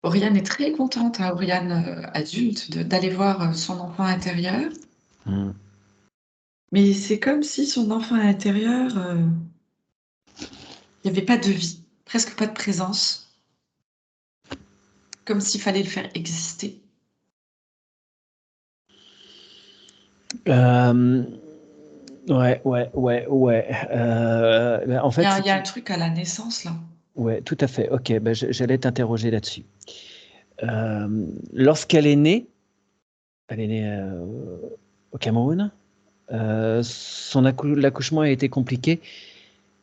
Oriane est très contente, hein, Oriane adulte, d'aller voir son enfant intérieur. Hmm. Mais c'est comme si son enfant intérieur, il n'y avait pas de vie, presque pas de présence, comme s'il fallait le faire exister. Euh, ouais. En fait, Il y a un truc à la naissance, là. ouais, tout à fait. Ok, j'allais t'interroger là-dessus. Lorsqu'elle est née, elle est née au Cameroun. L'accouchement a été compliqué.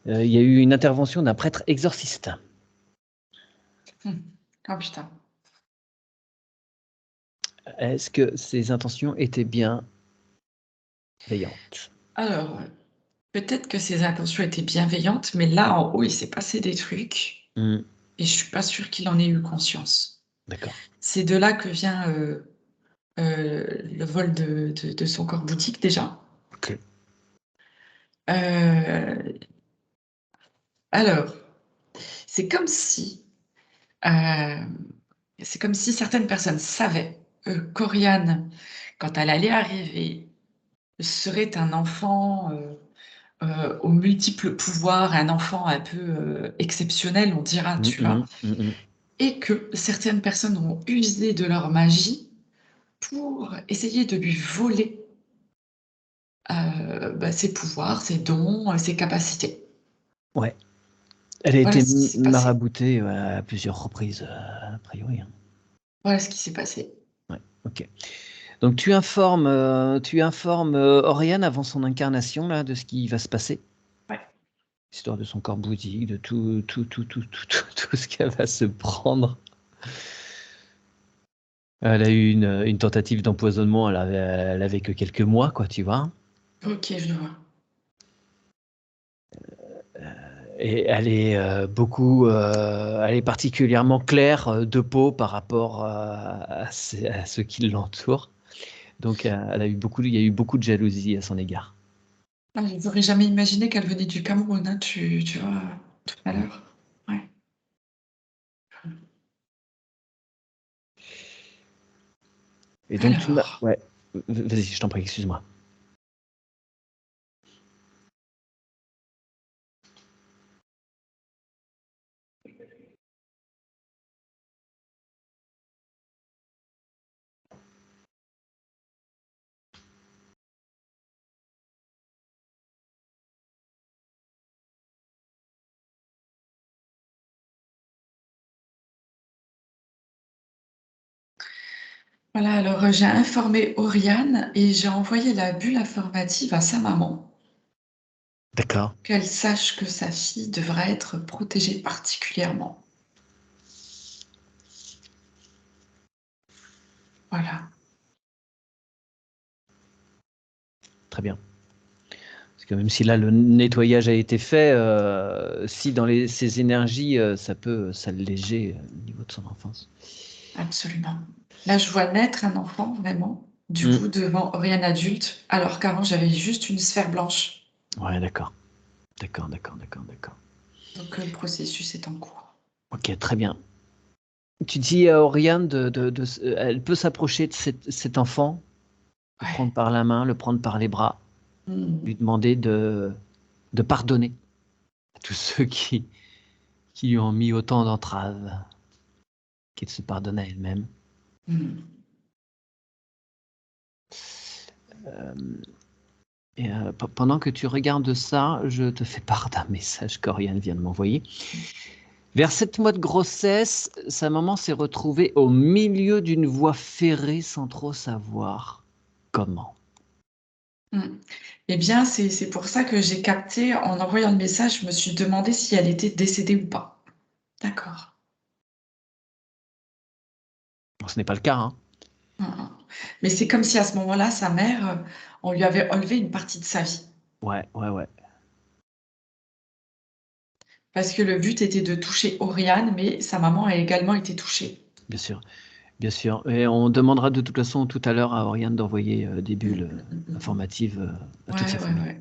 Il y a eu une intervention d'un prêtre exorciste. Oh putain. Est-ce que ses intentions étaient bien veillantes? Alors, peut-être que ses intentions étaient bienveillantes, mais là, en haut, il s'est passé des trucs Hmm, et je suis pas sûre qu'il en ait eu conscience. d'accord. C'est de là que vient le vol de son corps bouddhique, déjà. Ok. Euh, alors, c'est comme si, euh, c'est comme si certaines personnes savaient qu'Oriane, quand elle allait arriver, serait un enfant aux multiples pouvoirs, un enfant un peu exceptionnel, on dira, tu vois, et que certaines personnes ont usé de leur magie pour essayer de lui voler ses pouvoirs, ses dons, ses capacités. Ouais. Elle a Voilà été ce qui s'est passé. maraboutée à plusieurs reprises, a priori. Hein. Voilà ce qui s'est passé. Ouais. Ok. Donc tu informes Oriane avant son incarnation là, de ce qui va se passer, Ouais. histoire de son corps bouddhique, de tout ce qu'elle va se prendre. Elle a eu une tentative d'empoisonnement, elle avait que quelques mois, quoi, tu vois. Ok, je vois. Et elle est particulièrement claire de peau par rapport à ceux qui l'entourent. Donc, il y a eu beaucoup de jalousie à son égard. Ah, je n'aurais jamais imaginé qu'elle venait du Cameroun, hein, tu vois, tout à l'heure. Ouais. Et donc, Alors, ouais, vas-y, je t'en prie, excuse-moi. voilà, alors j'ai informé Oriane et j'ai envoyé la bulle informative à sa maman, D'accord. qu'elle sache que sa fille devra être protégée particulièrement. Voilà. Très bien. Parce que même si là, le nettoyage a été fait, si dans ces énergies, ça peut s'alléger au niveau de son enfance. Absolument. Là, je vois naître un enfant, vraiment, du Mm. coup, devant Oriane adulte, alors qu'avant, j'avais juste une sphère blanche. Ouais, d'accord. D'accord. Donc, le processus est en cours. Ok, très bien. Tu dis à Oriane elle peut s'approcher de cet enfant, le Ouais. prendre par la main, le prendre par les bras, lui Mm. demander de pardonner à tous ceux qui lui ont mis autant d'entraves, qu'elle se pardonne à elle-même. Mm. Et pendant que tu regardes ça, je te fais part d'un message qu'Oriane vient de m'envoyer. Vers 7 mois de grossesse, sa maman s'est retrouvée au milieu d'une voie ferrée sans trop savoir comment. Mm. Eh bien, c'est pour ça que j'ai capté, en envoyant le message, je me suis demandé si elle était décédée ou pas. D'accord. Bon, ce n'est pas le cas, hein. Mm, mm. Mais c'est comme si à ce moment-là, sa mère, on lui avait enlevé une partie de sa vie. Ouais. Parce que le but était de toucher Oriane, mais sa maman a également été touchée. Bien sûr, bien sûr. Et on demandera de toute façon tout à l'heure à Oriane d'envoyer des Mm, bulles mm, mm, mm. informatives à toute sa Ouais, ouais, famille. ouais.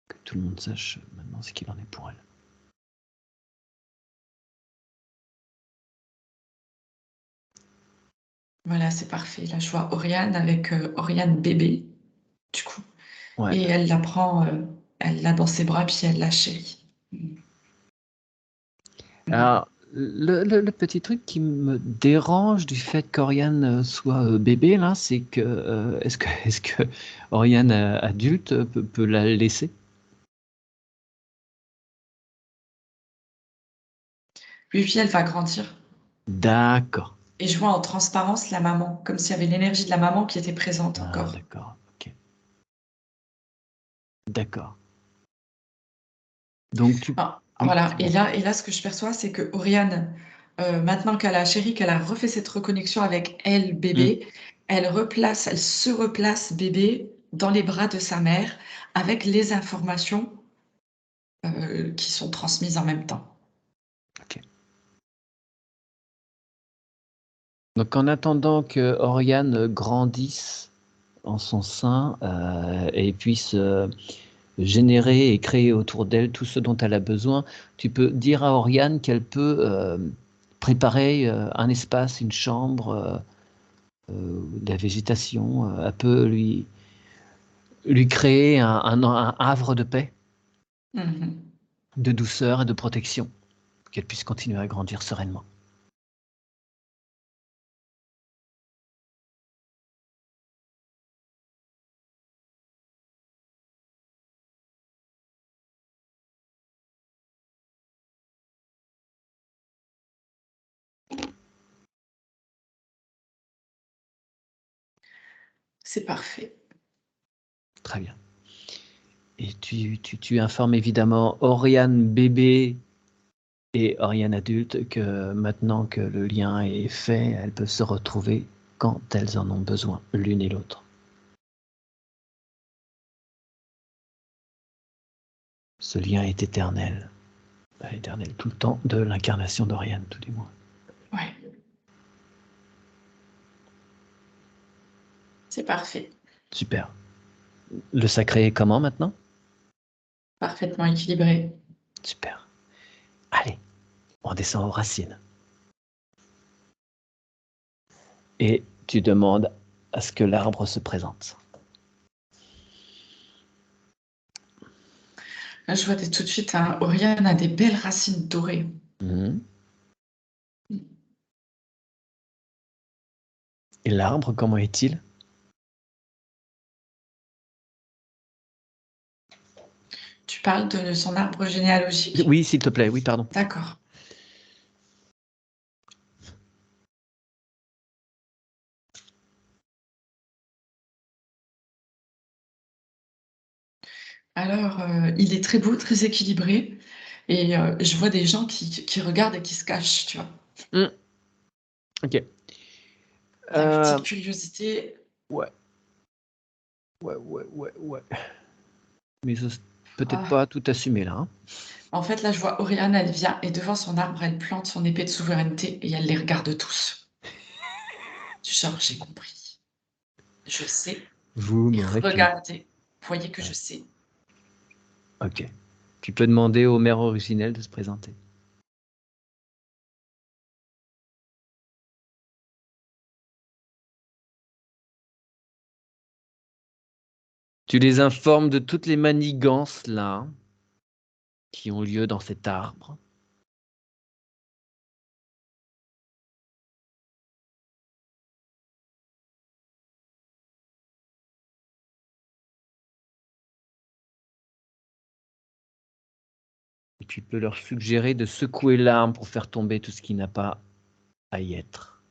Que tout le monde sache maintenant ce qu'il en est pour elle. Voilà, c'est parfait. Là, je vois Oriane avec Oriane bébé, du coup. Ouais. Et elle la prend, elle l'a dans ses bras, puis elle la chérit. Mm. Mm. Alors, le petit truc qui me dérange du fait qu'Oriane soit bébé, là, c'est que, est-ce que Oriane adulte peut la laisser? Puis elle va grandir. D'accord. Et je vois en transparence la maman, comme s'il y avait l'énergie de la maman qui était présente Ah, encore. d'accord. Ok. D'accord. Donc, Ah, oui, voilà. c'est Et bon. là, ce que je perçois, c'est que Oriane, maintenant qu'elle a chéri, qu'elle a refait cette reconnexion avec elle, Hmm. bébé, elle se replace bébé dans les bras de sa mère avec les informations qui sont transmises en même temps. Ok. Donc, en attendant que Oriane grandisse en son sein et puisse générer et créer autour d'elle tout ce dont elle a besoin, tu peux dire à Oriane qu'elle peut préparer un espace, une chambre, de la végétation. Elle peut lui créer un havre de paix, Mhm. de douceur et de protection, qu'elle puisse continuer à grandir sereinement. C'est parfait. Très bien. Et tu informes évidemment Oriane bébé et Oriane adulte que maintenant que le lien est fait, elles peuvent se retrouver quand elles en ont besoin, l'une et l'autre. Ce lien est éternel. Éternel tout le temps de l'incarnation d'Oriane, tout du moins. Ouais, c'est parfait. Super. Le sacré est comment maintenant? Parfaitement équilibré. Super. Allez, on descend aux racines. Et tu demandes à ce que l'arbre se présente. Là, je vois tout de suite, hein, Oriane a des belles racines dorées. Mhm. Et l'arbre, comment est-il? Tu parles de son arbre généalogique? Oui, s'il te plaît, oui, pardon. D'accord. Alors, il est très beau, très équilibré. Et je vois des gens qui regardent et qui se cachent, tu vois. Hmm. Ok. Il y a une Euh, petite curiosité. ouais, ouais. Mais peut-être Ah. pas tout assumé là. Hein. En fait, là, je vois Oriane, elle vient et devant son arbre, elle plante son épée de souveraineté et elle les regarde tous. Genre, j'ai compris. Je sais. Vous Et m'aurez fini. regardez. Voyez que je sais. Ok. Tu peux demander au maire originel de se présenter. Tu les informes de toutes les manigances là qui ont lieu dans cet arbre. Et tu peux leur suggérer de secouer l'arbre pour faire tomber tout ce qui n'a pas à y être.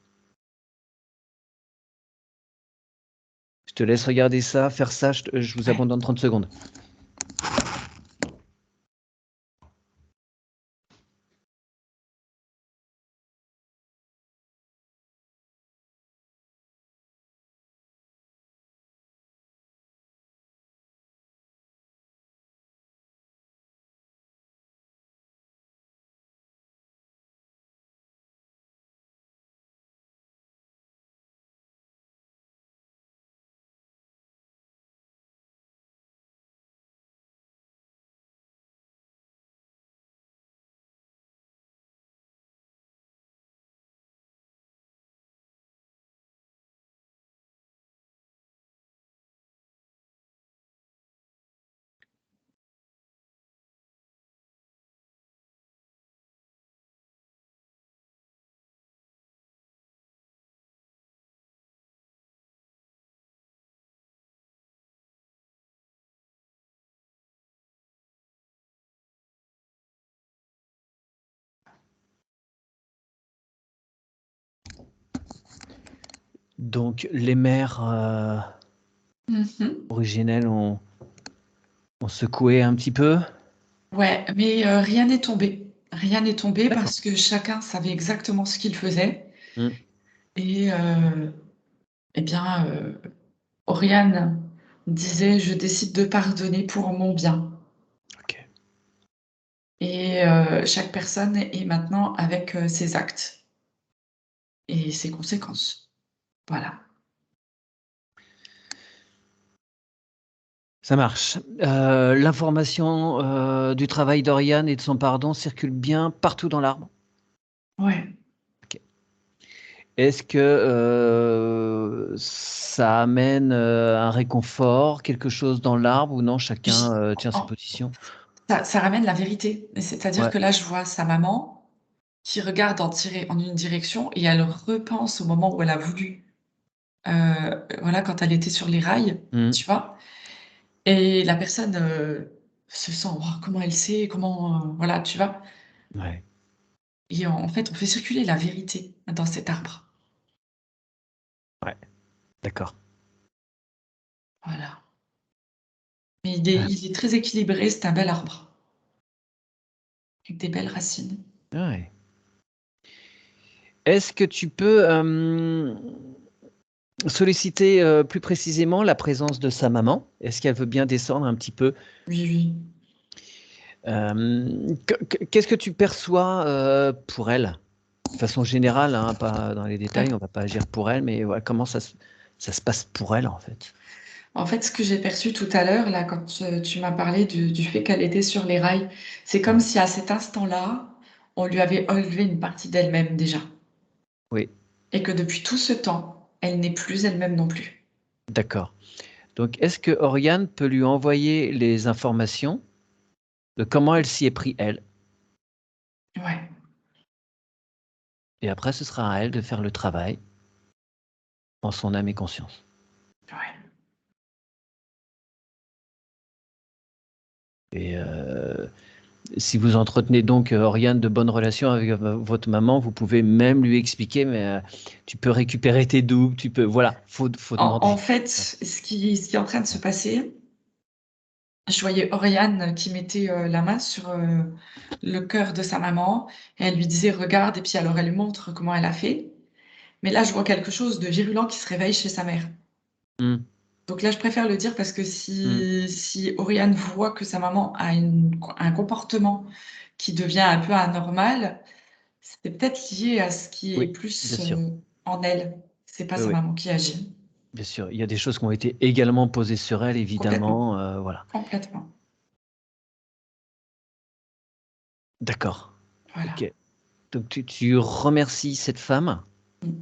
Je te laisse regarder ça, faire ça, je vous Ouais. abandonne 30 secondes. Donc, les mères Mhm. originelles ont secoué un petit peu. Ouais, mais rien n'est tombé. Rien n'est tombé D'accord. parce que chacun savait exactement ce qu'il faisait. Mm. Et eh bien, Oriane disait, je décide de pardonner pour mon bien. Ok. Et chaque personne est maintenant avec ses actes et ses conséquences. Voilà. Ça marche. L'information du travail d'Oriane et de son pardon circule bien partout dans l'arbre. Ouais. Ok. Est-ce que ça amène un réconfort, quelque chose dans l'arbre ou non, chacun tient ses En- positions? ça ramène la vérité. C'est-à-dire Ouais. que là, je vois sa maman qui regarde en une direction et elle repense au moment où elle a voulu, voilà, quand elle était sur les rails, Mm. tu vois. Et la personne se sent, oh, comment elle sait, comment, voilà, tu vois. Ouais. Et en fait, on fait circuler la vérité dans cet arbre. Ouais. D'accord. Voilà. Mais Ah, il est très équilibré, c'est un bel arbre, avec des belles racines. ouais. Est-ce que tu peux solliciter plus précisément la présence de sa maman? Est-ce qu'elle veut bien descendre un petit peu? Oui, oui. Qu'est-ce que tu perçois pour elle? De façon générale, hein, pas dans les détails, on va pas agir pour elle, mais voilà, comment ça se passe pour elle en fait? En fait, ce que j'ai perçu tout à l'heure, là, quand tu m'as parlé du fait qu'elle était sur les rails, c'est comme Ouais. si à cet instant-là, on lui avait enlevé une partie d'elle-même déjà. Oui, Et que depuis tout ce temps, elle n'est plus elle-même non plus. d'accord. Donc, est-ce que Oriane peut lui envoyer les informations de comment elle s'y est pris elle? Ouais, Et après, ce sera à elle de faire le travail en son âme et conscience. ouais. Et si vous entretenez donc, Oriane, de bonnes relations avec votre maman, vous pouvez même lui expliquer, mais tu peux récupérer tes doubles, tu peux, voilà, faut En demander. fait, Ouais. ce qui est en train de se passer, je voyais Oriane qui mettait la main sur le cœur de sa maman et elle lui disait regarde, et puis alors elle lui montre comment elle a fait. Mais là, je vois quelque chose de virulent qui se réveille chez sa mère. Mmh, Donc là, je préfère le dire parce que mmh. si Oriane voit que sa maman a un comportement qui devient un peu anormal, c'est peut-être lié à ce qui est Oui, bien plus sûr. en elle. C'est pas Oui, sa oui, maman qui agit. bien sûr. Il y a des choses qui ont été également posées sur elle, Complètement, évidemment, voilà. complètement. D'accord. Voilà. OK. Donc tu remercies cette femme Mm.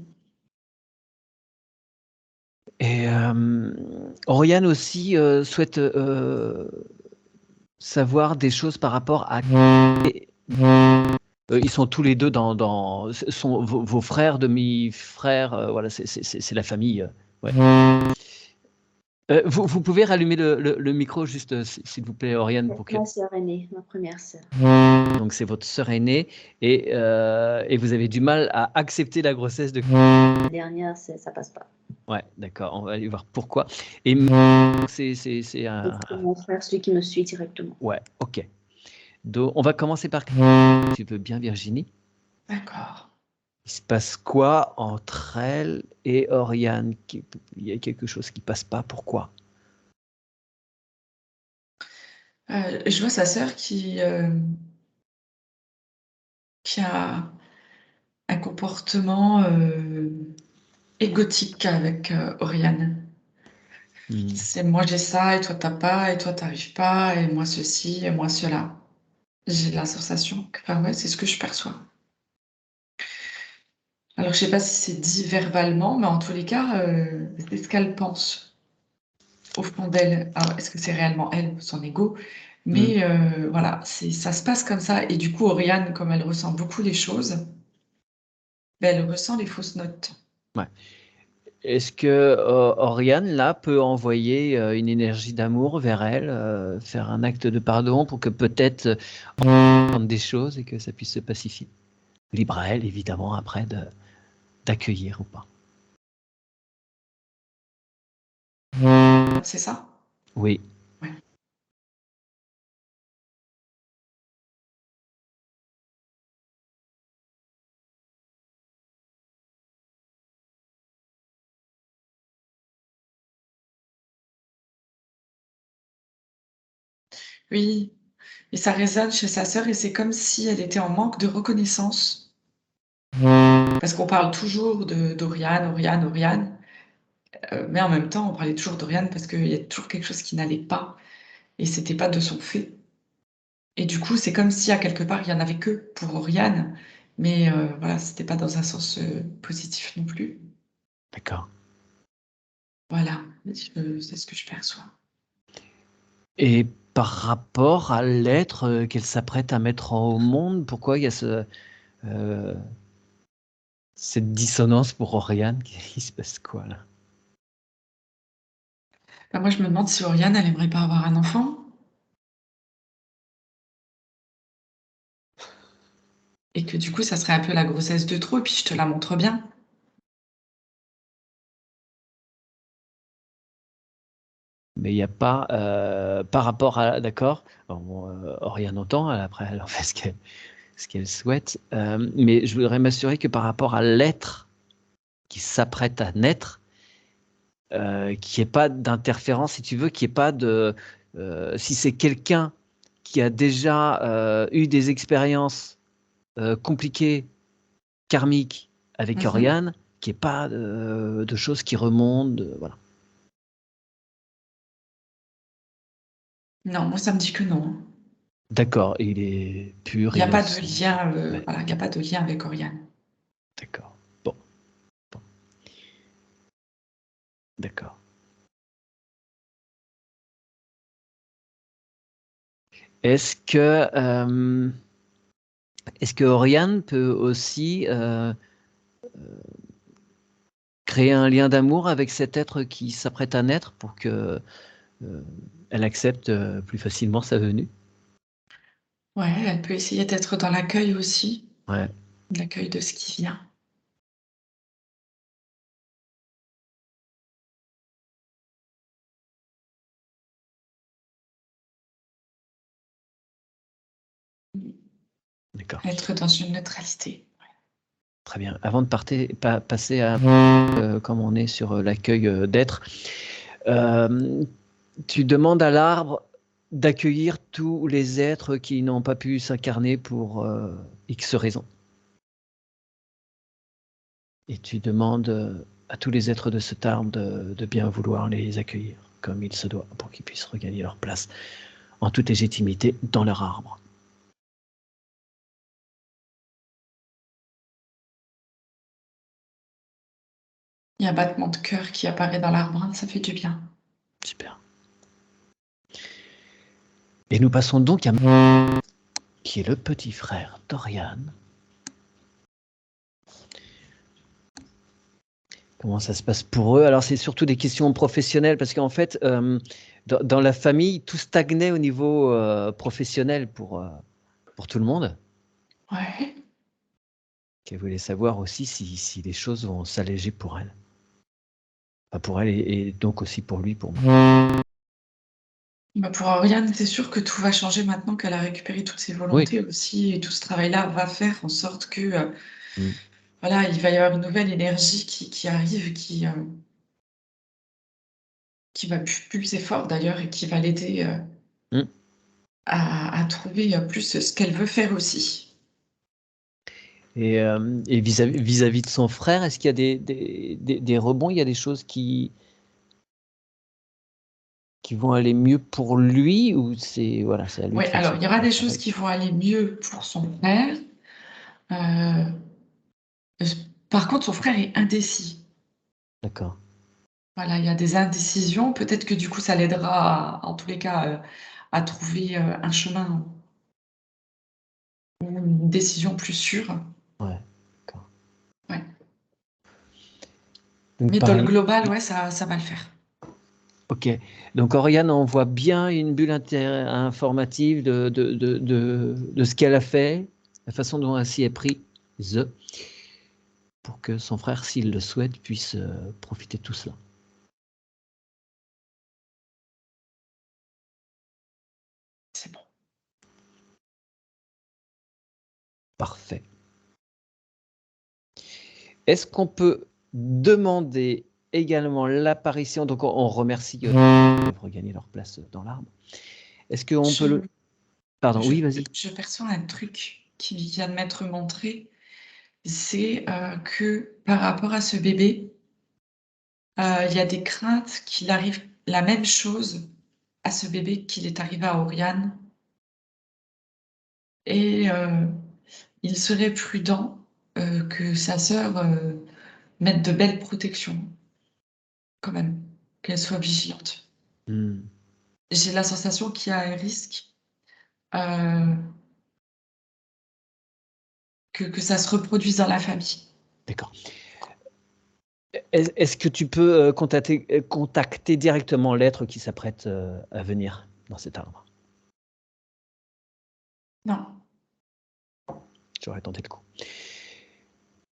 et Oriane aussi, souhaite, savoir des choses par rapport à ils sont tous les 2 ce sont vos frères, demi-frères, voilà, c'est la famille, ouais. Vous pouvez rallumer le micro juste, s'il vous plaît, Oriane, pour que Ma sœur aînée, ma première sœur. donc c'est votre sœur aînée et vous avez du mal à accepter la grossesse de La dernière, ça passe pas. ouais, d'accord, on va aller voir pourquoi et c'est Donc, un c'est mon frère, celui qui me suit directement. ouais, OK. Donc on va commencer par tu veux bien, Virginie? D'accord. Il se passe quoi entre elle et Oriane? Il y a quelque chose qui passe pas, pourquoi? Je vois sa sœur qui a un comportement égotique avec Oriane. Mmh. C'est moi j'ai ça et toi t'as pas et toi t'arrives pas et moi ceci et moi cela. J'ai la sensation que, enfin ouais, c'est ce que je perçois. Alors je sais pas si c'est dit verbalement, mais en tous les cas, c'est ce qu'elle pense au fond d'elle. Alors est-ce que c'est réellement elle, son ego? Mmh. Mais voilà, ça se passe comme ça. Et du coup, Oriane, comme elle ressent beaucoup les choses, ben, elle ressent les fausses notes. Ouais. Est-ce que, Oriane, là, peut envoyer, une énergie d'amour vers elle, faire un acte de pardon pour que peut-être, on entende des choses et que ça puisse se pacifier? Libre à elle évidemment après d'accueillir ou pas. c'est ça? Oui. Ouais. Oui, et ça résonne chez sa sœur et c'est comme si elle était en manque de reconnaissance. Parce qu'on parle toujours d'Oriane, Oriane, Oriane, mais en même temps, on parlait toujours d'Oriane parce qu'il y a toujours quelque chose qui n'allait pas et c'était pas de son fait. Et du coup, c'est comme si à quelque part, il y en avait que pour Oriane, mais voilà, c'était pas dans un sens, positif non plus. D'accord. Voilà, c'est ce que je perçois. Et par rapport à l'être qu'elle s'apprête à mettre au monde, pourquoi il y a cette dissonance pour Oriane? Il se passe quoi là? Bah, moi, je me demande si Oriane, elle aimerait pas avoir un enfant. Et que du coup, ça serait un peu la grossesse de trop, et puis je te la montre bien. Mais il n'y a pas, par rapport à, d'accord, bon, Oriane entend, après elle en fait ce qu'elle souhaite, mais je voudrais m'assurer que par rapport à l'être qui s'apprête à naître, qu'il n'y ait pas d'interférence, si tu veux, qu'il n'y ait pas de, si c'est quelqu'un qui a déjà eu des expériences compliquées, karmiques avec Oriane, qu'il n'y ait pas de choses qui remontent, voilà. Non, moi, ça me dit que non. D'accord, il est pur, Il n'y a pas de innocent. lien, Ouais. voilà, il n'y a pas de lien avec Oriane. D'accord. Bon. D'accord. Est-ce que Oriane peut aussi créer un lien d'amour avec cet être qui s'apprête à naître pour que elle accepte plus facilement sa venue? Ouais, elle peut essayer d'être dans l'accueil aussi, Ouais. l'accueil de ce qui vient. D'accord. Être dans une neutralité. Très bien. Avant de passer à comme on est sur l'accueil d'êtres, tu demandes à l'arbre d'accueillir tous les êtres qui n'ont pas pu s'incarner pour X raisons. Et tu demandes à tous les êtres de cet arbre de bien vouloir les accueillir comme il se doit pour qu'ils puissent regagner leur place en toute légitimité dans leur arbre. Il y a un battement de cœur qui apparaît dans l'arbre, ça fait du bien. Super. Et nous passons donc à qui est le petit frère d'Oriane. Comment ça se passe pour eux? Alors, c'est surtout des questions professionnelles parce qu'en fait, dans la famille, tout stagnait au niveau professionnel pour tout le monde. Ouais. Elle voulait savoir aussi si les choses vont s'alléger pour elle. Enfin, pour elle et donc aussi pour lui, pour moi. Bah, pour Oriane, c'est sûr que tout va changer maintenant qu'elle a récupéré toutes ses volontés aussi, et tout ce travail-là va faire en sorte que, voilà, il va y avoir une nouvelle énergie qui arrive, qui va plus ses efforts d'ailleurs et qui va l'aider à trouver plus ce qu'elle veut faire aussi. Et vis-à-vis de son frère, est-ce qu'il y a des rebonds? Il y a des choses qui vont aller mieux pour lui ou c'est voilà, c'est à lui Oui, de faire alors son il y aura des choses travail? qui vont aller mieux pour son frère. Euh, Par contre, son frère est indécis. D'accord. Voilà, il y a des indécisions. Peut-être que du coup, ça l'aidera, en tous les cas, à trouver un chemin ou une décision plus sûre. Ouais, d'accord. Ouais. Donc Mais dans le pareil. global, ouais, ça va le faire. Ok. Donc Oriane envoie bien une bulle informative de ce qu'elle a fait, la façon dont elle s'y est prise, pour que son frère, s'il le souhaite, puisse profiter de tout cela. Parfait. Est-ce qu'on peut demander également l'apparition, donc on remercie pour regagner leur place dans l'arbre. Est-ce qu'on peut le... Pardon, oui, vas-y. Je perçois un truc qui vient de m'être montré, c'est que par rapport à ce bébé, il y a des craintes qu'il arrive la même chose à ce bébé qu'il est arrivé à Oriane. Et il serait prudent que sa sœur mette de belles protections, quand même, qu'elle soit vigilante. J'ai la sensation qu'il y a un risque que ça se reproduise dans la famille. D'accord. Est-ce que tu peux contacter directement l'être qui s'apprête à venir dans cet arbre? Non. J'aurais tenté le coup.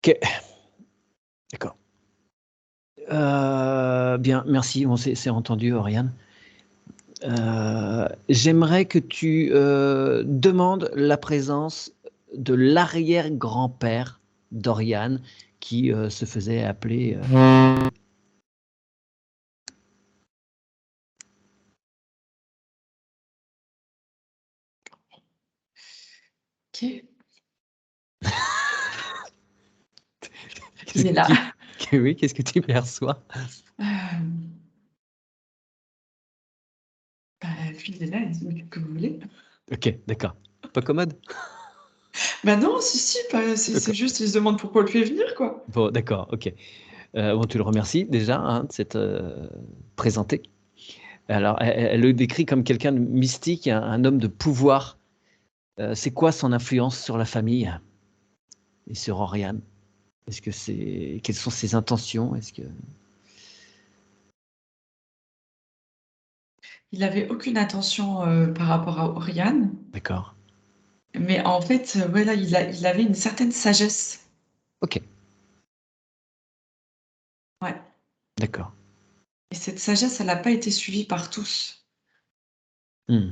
Ok. D'accord. Bien, merci. Bon, c'est entendu, Oriane. J'aimerais que tu demandes la présence de l'arrière-grand-père d'Oriane qui se faisait appeler... Ok. Il est là. Oui, qu'est-ce que tu perçois? Lui, il est là, il dit que vous voulez. Ok, d'accord. Pas commode? Bah non, si, c'est juste, il se demande pourquoi on le fait venir, quoi. Bon, d'accord, ok. Bon, tu le remercies déjà hein, de s'être présenté. Alors, elle le décrit comme quelqu'un de mystique, un homme de pouvoir. C'est quoi son influence sur la famille et sur Oriane? Est-ce que c'est... Quelles sont ses intentions? Est-ce que... Il n'avait aucune attention par rapport à Oriane. D'accord. Mais en fait, voilà, il avait une certaine sagesse. Ok. Ouais. D'accord. Et cette sagesse, elle n'a pas été suivie par tous. Hmm.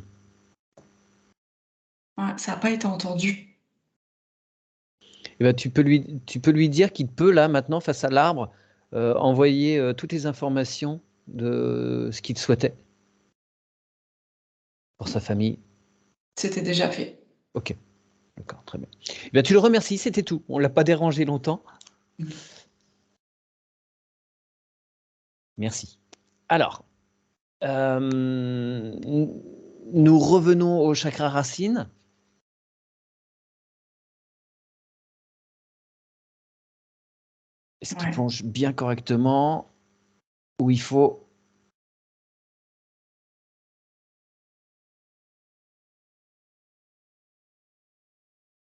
Ouais, ça n'a pas été entendu. Eh ben, tu peux lui dire qu'il peut, là, maintenant, face à l'arbre, envoyer toutes les informations de ce qu'il souhaitait pour sa famille. C'était déjà fait. Ok. D'accord, très bien. Eh bien. Tu le remercies, c'était tout. On ne l'a pas dérangé longtemps. Merci. Alors, nous revenons au chakra racine. Est-ce qu'il plonge bien correctement où il faut?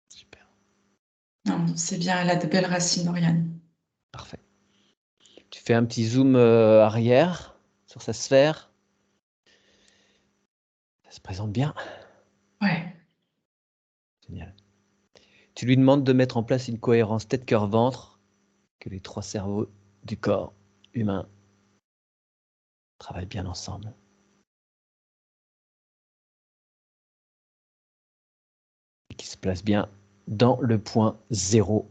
Super. Non, c'est bien, elle a de belles racines, Oriane. Parfait. Tu fais un petit zoom arrière sur sa sphère. Ça se présente bien. Ouais. Génial. Tu lui demandes de mettre en place une cohérence tête, cœur, ventre, que les trois cerveaux du corps humain travaillent bien ensemble. Et qui se place bien dans le point 0.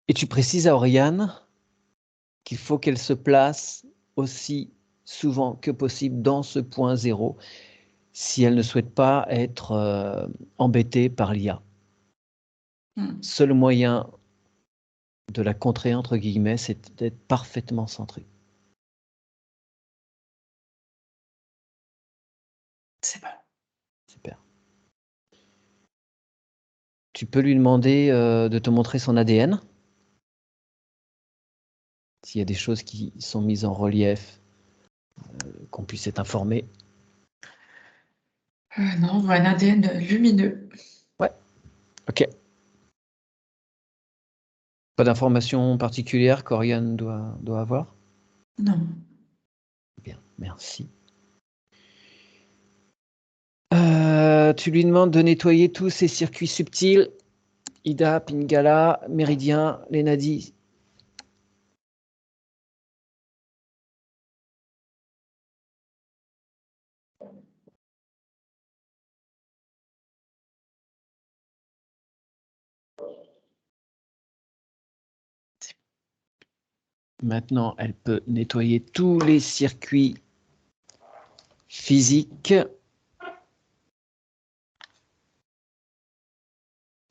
Et tu précises à Oriane qu'il faut qu'elle se place aussi souvent que possible dans ce point 0 si elle ne souhaite pas être embêtée par l'IA. Seul moyen de la contrer, entre guillemets, c'est d'être parfaitement centré. C'est bon. Super. Tu peux lui demander de te montrer son ADN. S'il y a des choses qui sont mises en relief, qu'on puisse être informé. Non, on voit un ADN lumineux. Ouais, ok. Pas d'informations particulières qu'Oriane doit avoir? Non. Bien, merci. Tu lui demandes de nettoyer tous ces circuits subtils. Ida, Pingala, Méridien, les nadis. Maintenant, elle peut nettoyer tous les circuits physiques.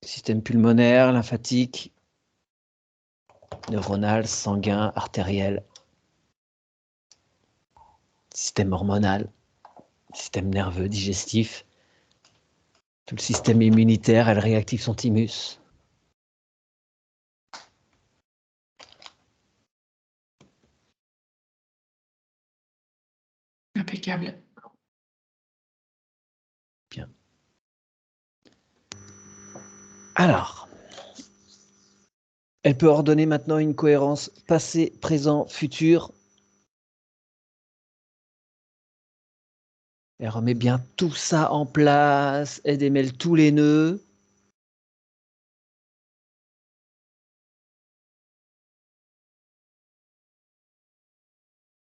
Système pulmonaire, lymphatique, neuronal, sanguin, artériel. Système hormonal, système nerveux, digestif. Tout le système immunitaire, elle réactive son thymus. Impeccable. Bien. Alors, elle peut ordonner maintenant une cohérence passé, présent, futur. Elle remet bien tout ça en place, elle démêle tous les nœuds.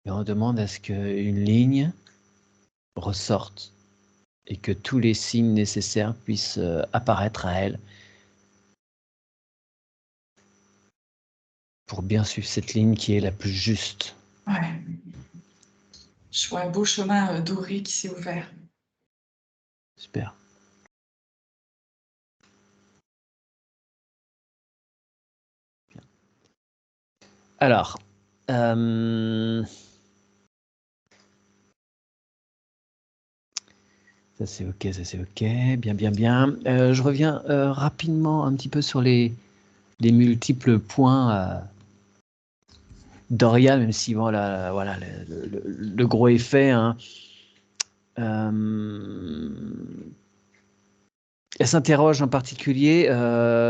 Et on demande à ce qu'une ligne ressorte et que tous les signes nécessaires puissent apparaître à elle pour bien suivre cette ligne qui est la plus juste. Ouais. Je vois un beau chemin doré qui s'est ouvert. Super. Bien. Alors, ça c'est ok, ça c'est ok, bien, bien, bien. Je reviens rapidement un petit peu sur les multiples points d'Oriane, même si voilà, le gros effet. Hein. Elle s'interroge en particulier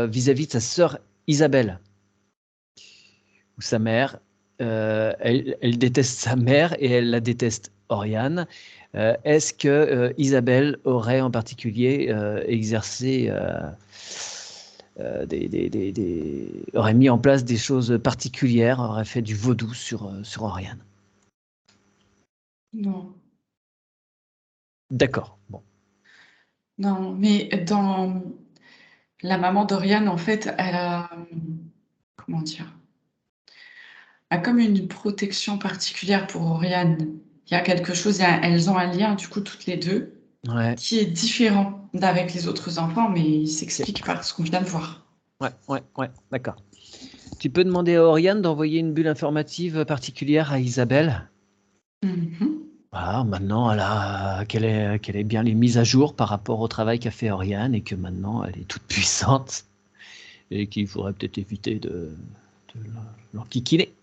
vis-à-vis de sa sœur Isabelle, ou sa mère. Elle déteste sa mère et elle la déteste Oriane. Est-ce que Isabelle aurait en particulier exercé, aurait mis en place des choses particulières, aurait fait du vaudou sur Oriane? Non. D'accord. Bon. Non, mais dans la maman d'Oriane, en fait, elle a, comment dire? A comme une protection particulière pour Oriane. Il y a quelque chose, elles ont un lien, du coup, toutes les deux, Ouais. qui est différent d'avec les autres enfants, mais il Okay. s'explique par ce qu'on vient de voir. Ouais, d'accord. Tu peux demander à Oriane d'envoyer une bulle informative particulière à Isabelle. Voilà, maintenant qu'elle ait bien les mises à jour par rapport au travail qu'a fait Oriane et que maintenant elle est toute puissante et qu'il faudrait peut-être éviter de l'enquiquiner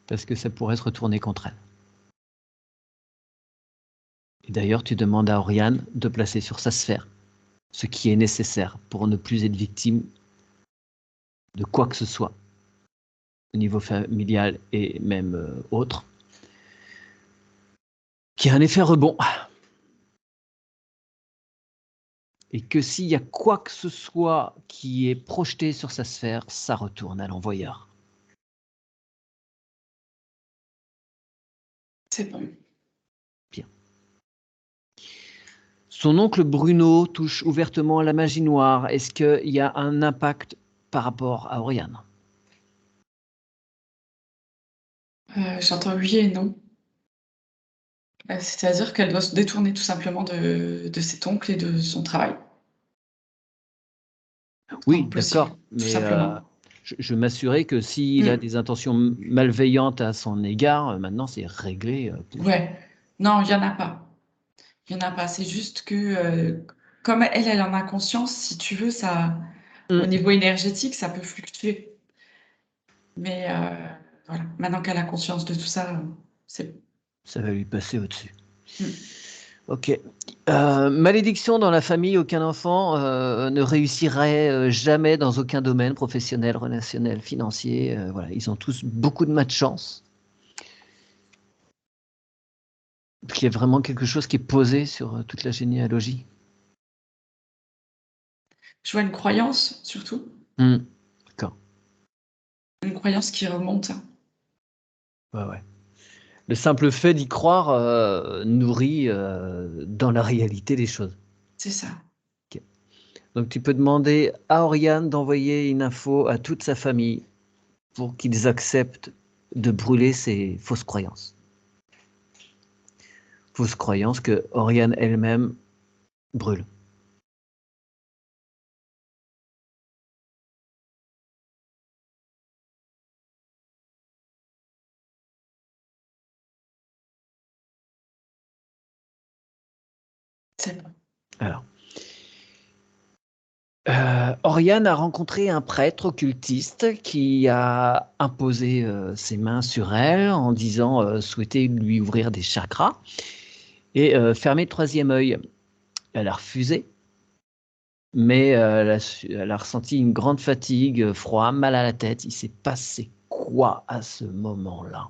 parce que ça pourrait se retourner contre elle. Et d'ailleurs, tu demandes à Oriane de placer sur sa sphère ce qui est nécessaire pour ne plus être victime de quoi que ce soit au niveau familial et même autre, qui a un effet rebond. Et que s'il y a quoi que ce soit qui est projeté sur sa sphère, ça retourne à l'envoyeur. C'est bon. Bien. Son oncle Bruno touche ouvertement à la magie noire. Est-ce qu'il y a un impact par rapport à Oriane? J'entends oui et non. C'est-à-dire qu'elle doit se détourner tout simplement de cet oncle et de son travail. Oui, Impossible, d'accord, tout mais simplement. je m'assurais que s'il a des intentions malveillantes à son égard, maintenant c'est réglé. Ouais. Non, il y en a pas. Il y en a pas. C'est juste que, comme elle en a conscience, si tu veux, ça, au niveau énergétique, ça peut fluctuer. Mais voilà, maintenant qu'elle a conscience de tout ça, c'est bon. Ça va lui passer au-dessus. Mmh. Ok. Malédiction dans la famille, aucun enfant ne réussirait jamais dans aucun domaine professionnel, relationnel, financier. Voilà, ils ont tous beaucoup de malchance. Il y a vraiment quelque chose qui est posé sur toute la généalogie. Je vois une croyance, surtout. D'accord. Une croyance qui remonte. Ouais. Le simple fait d'y croire nourrit dans la réalité des choses. C'est ça. Okay. Donc tu peux demander à Oriane d'envoyer une info à toute sa famille pour qu'ils acceptent de brûler ces fausses croyances. Fausses croyances que Oriane elle-même brûle. C'est bon. Alors, Oriane a rencontré un prêtre occultiste qui a imposé ses mains sur elle en disant souhaiter lui ouvrir des chakras et fermer le troisième œil. Elle a refusé, mais elle a ressenti une grande fatigue, froid, mal à la tête. Il s'est passé quoi à ce moment-là?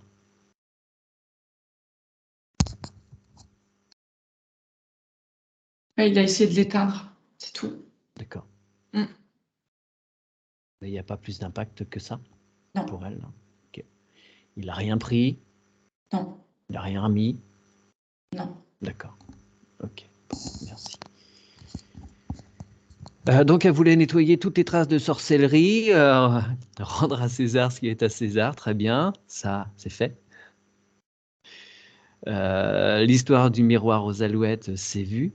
Ouais, il a essayé de l'éteindre, c'est tout. D'accord. Mm. Mais il n'y a pas plus d'impact que ça Non, pour elle. Là. Ok. Il n'a rien pris, non, il n'a rien remis. non. D'accord. Ok. Merci. Donc, elle voulait nettoyer toutes les traces de sorcellerie, rendre à César ce qui est à César. Très bien, ça, c'est fait. L'histoire du miroir aux alouettes, c'est vu.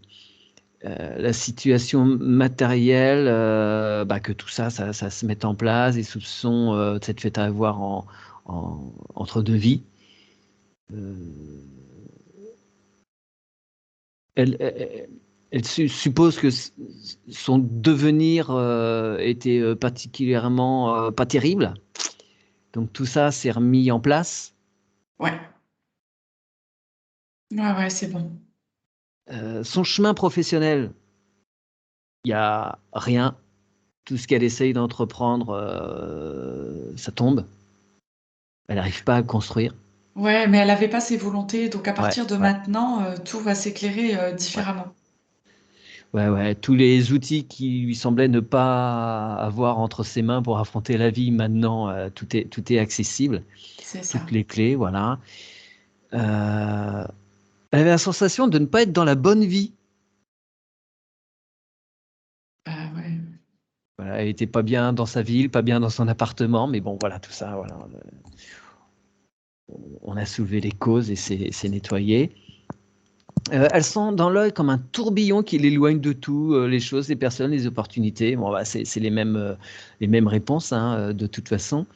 La situation matérielle, que tout ça, ça se mette en place, les soupçons de cette fête à avoir entre deux vies. Elle suppose que son devenir était particulièrement pas terrible. Donc tout ça s'est remis en place. Ouais. Ouais, c'est bon. Son chemin professionnel, il n'y a rien. Tout ce qu'elle essaye d'entreprendre, ça tombe. Elle n'arrive pas à le construire. Ouais, mais elle n'avait pas ses volontés, donc à Ouais, partir de ouais, maintenant, tout va s'éclairer ouais. différemment. Ouais. Tous les outils qui lui semblaient ne pas avoir entre ses mains pour affronter la vie, maintenant, tout est accessible. C'est ça. Toutes les clés, voilà. Elle avait la sensation de ne pas être dans la bonne vie. Ouais. Voilà, elle était pas bien dans sa ville, pas bien dans son appartement, mais bon, voilà, tout ça, voilà. On a soulevé les causes et c'est nettoyé. Elle sent dans l'œil comme un tourbillon qui l'éloigne de tout, les choses, les personnes, les opportunités. Bon, c'est les mêmes réponses, hein, de toute façon.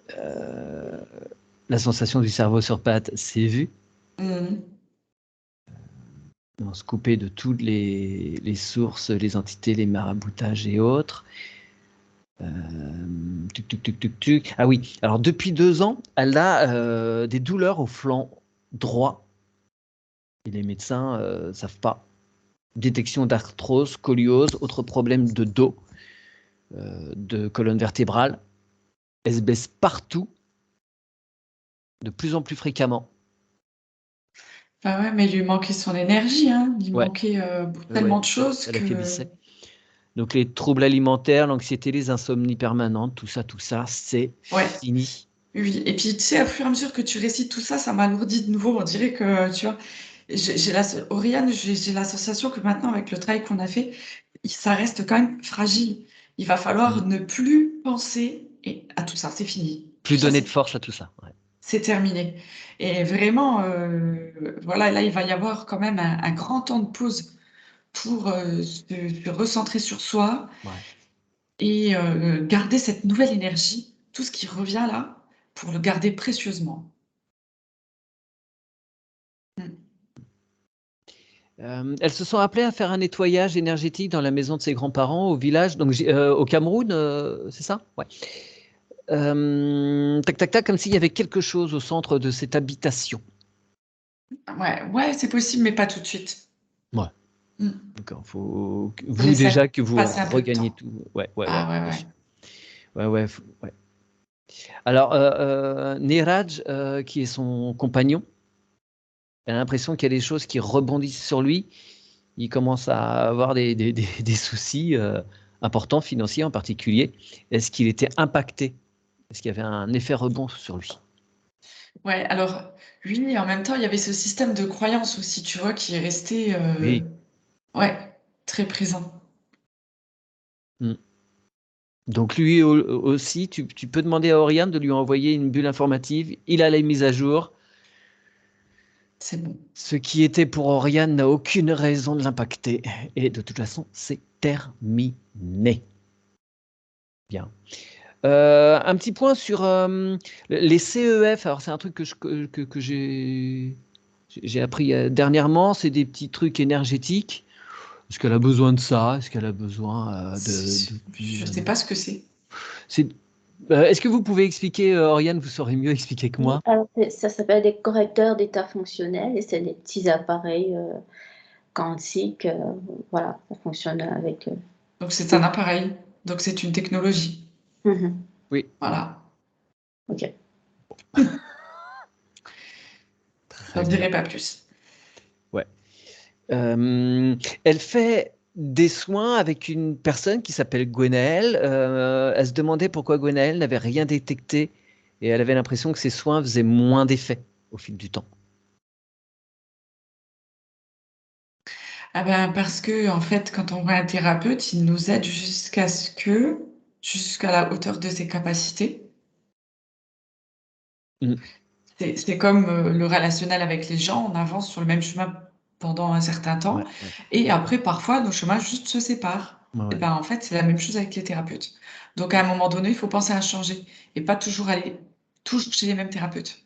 La sensation du cerveau sur pattes, c'est vu. Mhm. On se coupait de toutes les sources, les entités, les maraboutages et autres. Ah oui, alors depuis 2 ans, elle a des douleurs au flanc droit. Et les médecins ne savent pas. Détection d'arthrose, scoliose, autres problèmes de dos, de colonne vertébrale. Elle se baisse partout, de plus en plus fréquemment. Bah ouais, mais il lui manquait son énergie, hein. Il Ouais, manquait tellement de choses elle que... affaiblissait. Donc les troubles alimentaires, l'anxiété, les insomnies permanentes, tout ça, c'est Ouais, fini. oui. Et puis, tu sais, au fur et à mesure que tu récites tout ça, ça m'alourdit de nouveau. On dirait que, tu vois, Oriane, j'ai la sensation que maintenant, avec le travail qu'on a fait, ça reste quand même fragile. Il va falloir ne plus penser à tout ça, c'est fini. Tout Plus ça, donner de force à tout ça. Ouais. c'est terminé. Et vraiment, voilà, là, il va y avoir quand même un grand temps de pause pour se recentrer sur soi Ouais. et garder cette nouvelle énergie, tout ce qui revient là, pour le garder précieusement. Elles se sont appelées à faire un nettoyage énergétique dans la maison de ses grands-parents au village, donc au Cameroun, c'est ça? Ouais. Tac, comme s'il y avait quelque chose au centre de cette habitation. Ouais, c'est possible, mais pas tout de suite. Ouais. Mm. D'accord. Faut Faut vous laisser déjà que vous passer un peu de regagnez temps. tout. Ouais. Ah Bien sûr. ouais. Ouais. Alors, Niraj, qui est son compagnon, elle a l'impression qu'il y a des choses qui rebondissent sur lui. Il commence à avoir des soucis importants, financiers en particulier. Est-ce qu'il était impacté? Est-ce qu'il y avait un effet rebond sur lui? Ouais, alors, lui, en même temps, il y avait ce système de croyance aussi, tu vois, qui est resté Oui. ouais, très présent. Mm. Donc lui aussi, tu peux demander à Oriane de lui envoyer une bulle informative. Il a les mises à jour. C'est bon. Ce qui était pour Oriane n'a aucune raison de l'impacter. Et de toute façon, c'est terminé. Bien. Un petit point sur les CEF. Alors, c'est un truc que j'ai appris dernièrement. C'est des petits trucs énergétiques. Est-ce qu'elle a besoin de ça? Est-ce qu'elle a besoin Je ne sais pas ce que c'est. Est-ce que vous pouvez expliquer, Oriane, vous saurez mieux expliquer que moi? Alors, ça s'appelle des correcteurs d'état fonctionnel et c'est des petits appareils quantiques. Voilà, ça fonctionne avec. Donc c'est un appareil. Donc c'est une technologie. Oui. Voilà. Ok. Je n'en dirai pas plus. Ouais. Elle fait des soins avec une personne qui s'appelle Gwenaëlle. Elle se demandait pourquoi Gwenaëlle n'avait rien détecté et elle avait l'impression que ses soins faisaient moins d'effet au fil du temps. Ah ben parce que en fait, quand on voit un thérapeute, il nous aide jusqu'à la hauteur de ses capacités. Mm. C'est comme le relationnel avec les gens, on avance sur le même chemin pendant un certain temps, Ouais. et après, parfois, nos chemins juste se séparent. Ouais. Et ben, en fait, c'est la même chose avec les thérapeutes. Donc, à un moment donné, il faut penser à changer et pas toujours aller toujours chez les mêmes thérapeutes.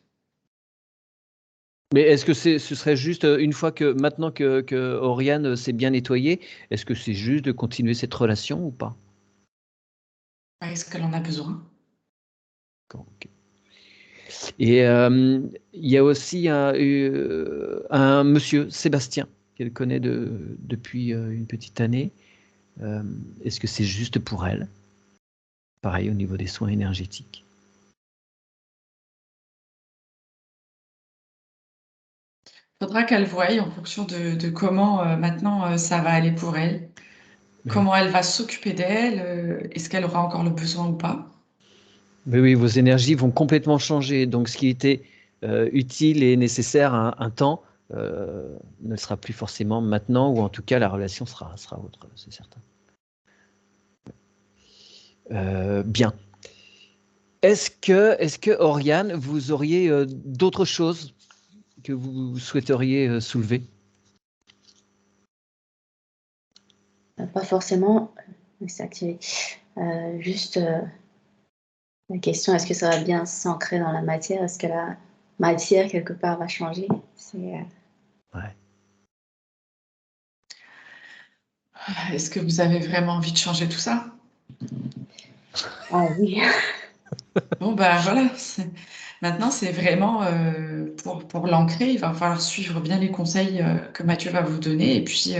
Mais est-ce que ce serait juste une fois maintenant que Oriane s'est bien nettoyée, est-ce que c'est juste de continuer cette relation ou pas? Est-ce qu'elle en a besoin? Okay. Et il y a aussi un monsieur, Sébastien, qu'elle connaît depuis une petite année. Est-ce que c'est juste pour elle? Pareil au niveau des soins énergétiques. Il faudra qu'elle voie en fonction de comment maintenant ça va aller pour elle, comment elle va s'occuper d'elle, est-ce qu'elle aura encore le besoin ou pas. Mais oui, vos énergies vont complètement changer. Donc, ce qui était utile et nécessaire à un temps ne le sera plus forcément maintenant, ou en tout cas, la relation sera autre, c'est certain. Bien. Est-ce que Oriane, vous auriez d'autres choses que vous souhaiteriez soulever? Pas forcément. C'est activé. Juste la question, est-ce que ça va bien s'ancrer dans la matière? Est-ce que la matière, quelque part, va changer? Ouais. Est-ce que vous avez vraiment envie de changer tout ça? Ah oui. Bon, ben voilà, maintenant c'est vraiment pour l'ancrer, il va falloir suivre bien les conseils que Mathieu va vous donner et puis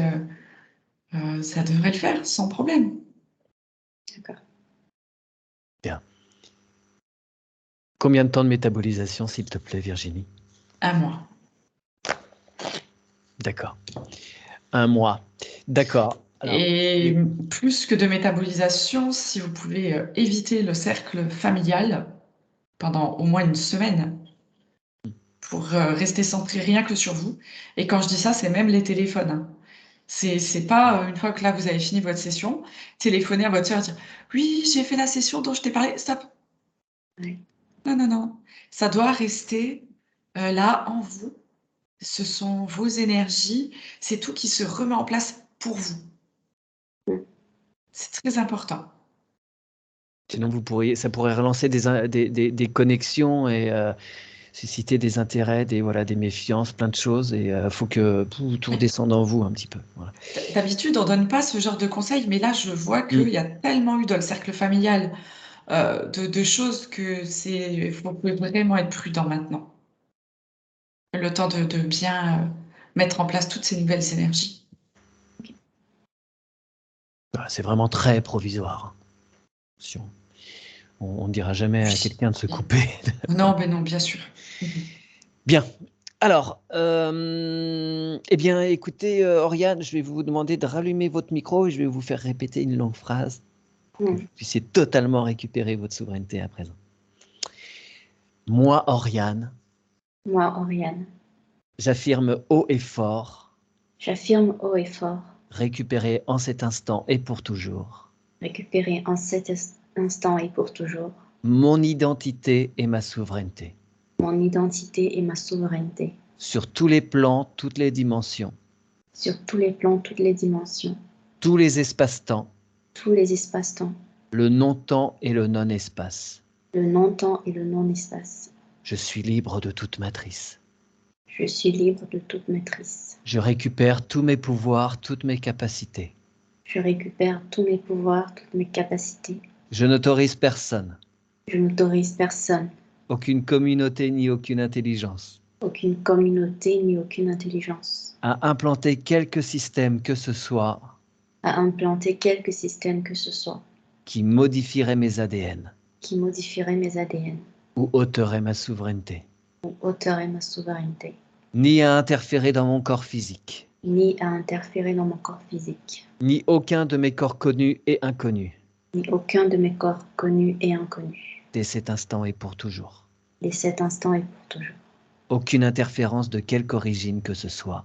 ça devrait le faire sans problème. D'accord. Bien. Combien de temps de métabolisation, s'il te plaît, Virginie? 1 mois. D'accord. 1 mois. D'accord. Alors, Et plus que de métabolisation, si vous pouvez éviter le cercle familial pendant au moins une semaine pour rester centré rien que sur vous. Et quand je dis ça, c'est même les téléphones, hein. C'est pas une fois que là vous avez fini votre session, téléphoner à votre soeur et dire oui, j'ai fait la session dont je t'ai parlé, stop. Oui. Non, non, non. Ça doit rester là en vous. Ce sont vos énergies, c'est tout qui se remet en place pour vous. C'est très important. sinon, ça pourrait relancer des connexions et susciter des intérêts, des méfiances, plein de choses. Et il faut que tout redescende en vous un petit peu. Voilà. D'habitude, on donne pas ce genre de conseils, mais là, je vois qu'il y a tellement eu dans le cercle familial de choses que vous pouvez vraiment être prudent maintenant. Le temps de bien mettre en place toutes ces nouvelles énergies. Voilà, c'est vraiment très provisoire. On ne dira jamais à quelqu'un de se couper. Non, mais non, bien sûr. Bien. Alors, eh bien, écoutez, Oriane, je vais vous demander de rallumer votre micro et je vais vous faire répéter une longue phrase pour que vous puissiez totalement récupérer votre souveraineté à présent. Moi, Oriane, Moi, Oriane, j'affirme haut et fort, j'affirme haut et fort, récupérer en cet instant et pour toujours récupérer en cet instant et pour toujours, mon identité et ma souveraineté, mon identité et ma souveraineté, sur tous les plans, toutes les dimensions, sur tous les plans, toutes les dimensions, tous les espaces-temps, tous les espaces-temps, le non-temps et le non-espace. le non-temps et le non-espace. Je suis libre de toute matrice. Je suis libre de toute matrice. Je récupère tous mes pouvoirs, toutes mes capacités. Je récupère tous mes pouvoirs, toutes mes capacités. Je n'autorise personne, Je n'autorise personne, aucune communauté ni aucune intelligence, aucune communauté ni aucune intelligence, à implanter quelque système que ce soit à implanter quelque système que ce soit qui modifierait mes ADN qui modifierait mes ADN ou ôterait ma souveraineté, ou ôterait ma souveraineté, ni à interférer dans mon corps physique, ni à interférer dans mon corps physique, ni aucun de mes corps connus et inconnus, ni aucun de mes corps connus et inconnus, dès cet instant et pour toujours. dès cet instant et pour toujours. Aucune interférence de quelque origine que ce soit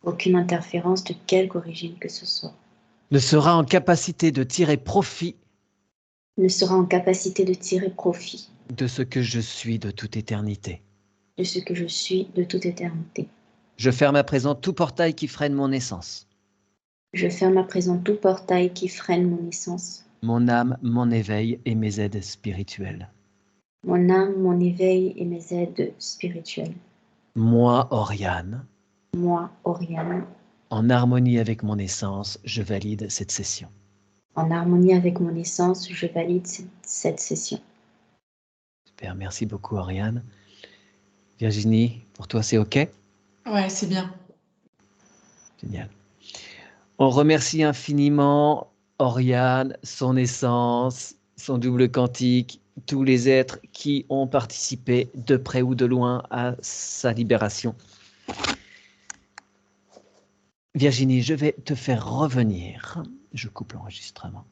Aucune interférence de quelque origine que ce soit ne sera en capacité de tirer profit ne sera en capacité de tirer profit de ce que je suis de toute éternité. de ce que je suis de toute éternité. Je ferme à présent tout portail qui freine mon essence, Je ferme à présent tout portail qui freine mon essence, mon âme, mon éveil et mes aides spirituelles. mon âme, mon éveil et mes aides spirituelles. Moi, Oriane, Moi, Oriane, en harmonie avec mon essence, je valide cette session. en harmonie avec mon essence, je valide cette session. Super, merci beaucoup Oriane. Virginie, pour toi c'est OK? Ouais, c'est bien. Génial. On remercie infiniment Oriane, son essence, son double quantique, tous les êtres qui ont participé de près ou de loin à sa libération. Virginie, je vais te faire revenir. Je coupe l'enregistrement.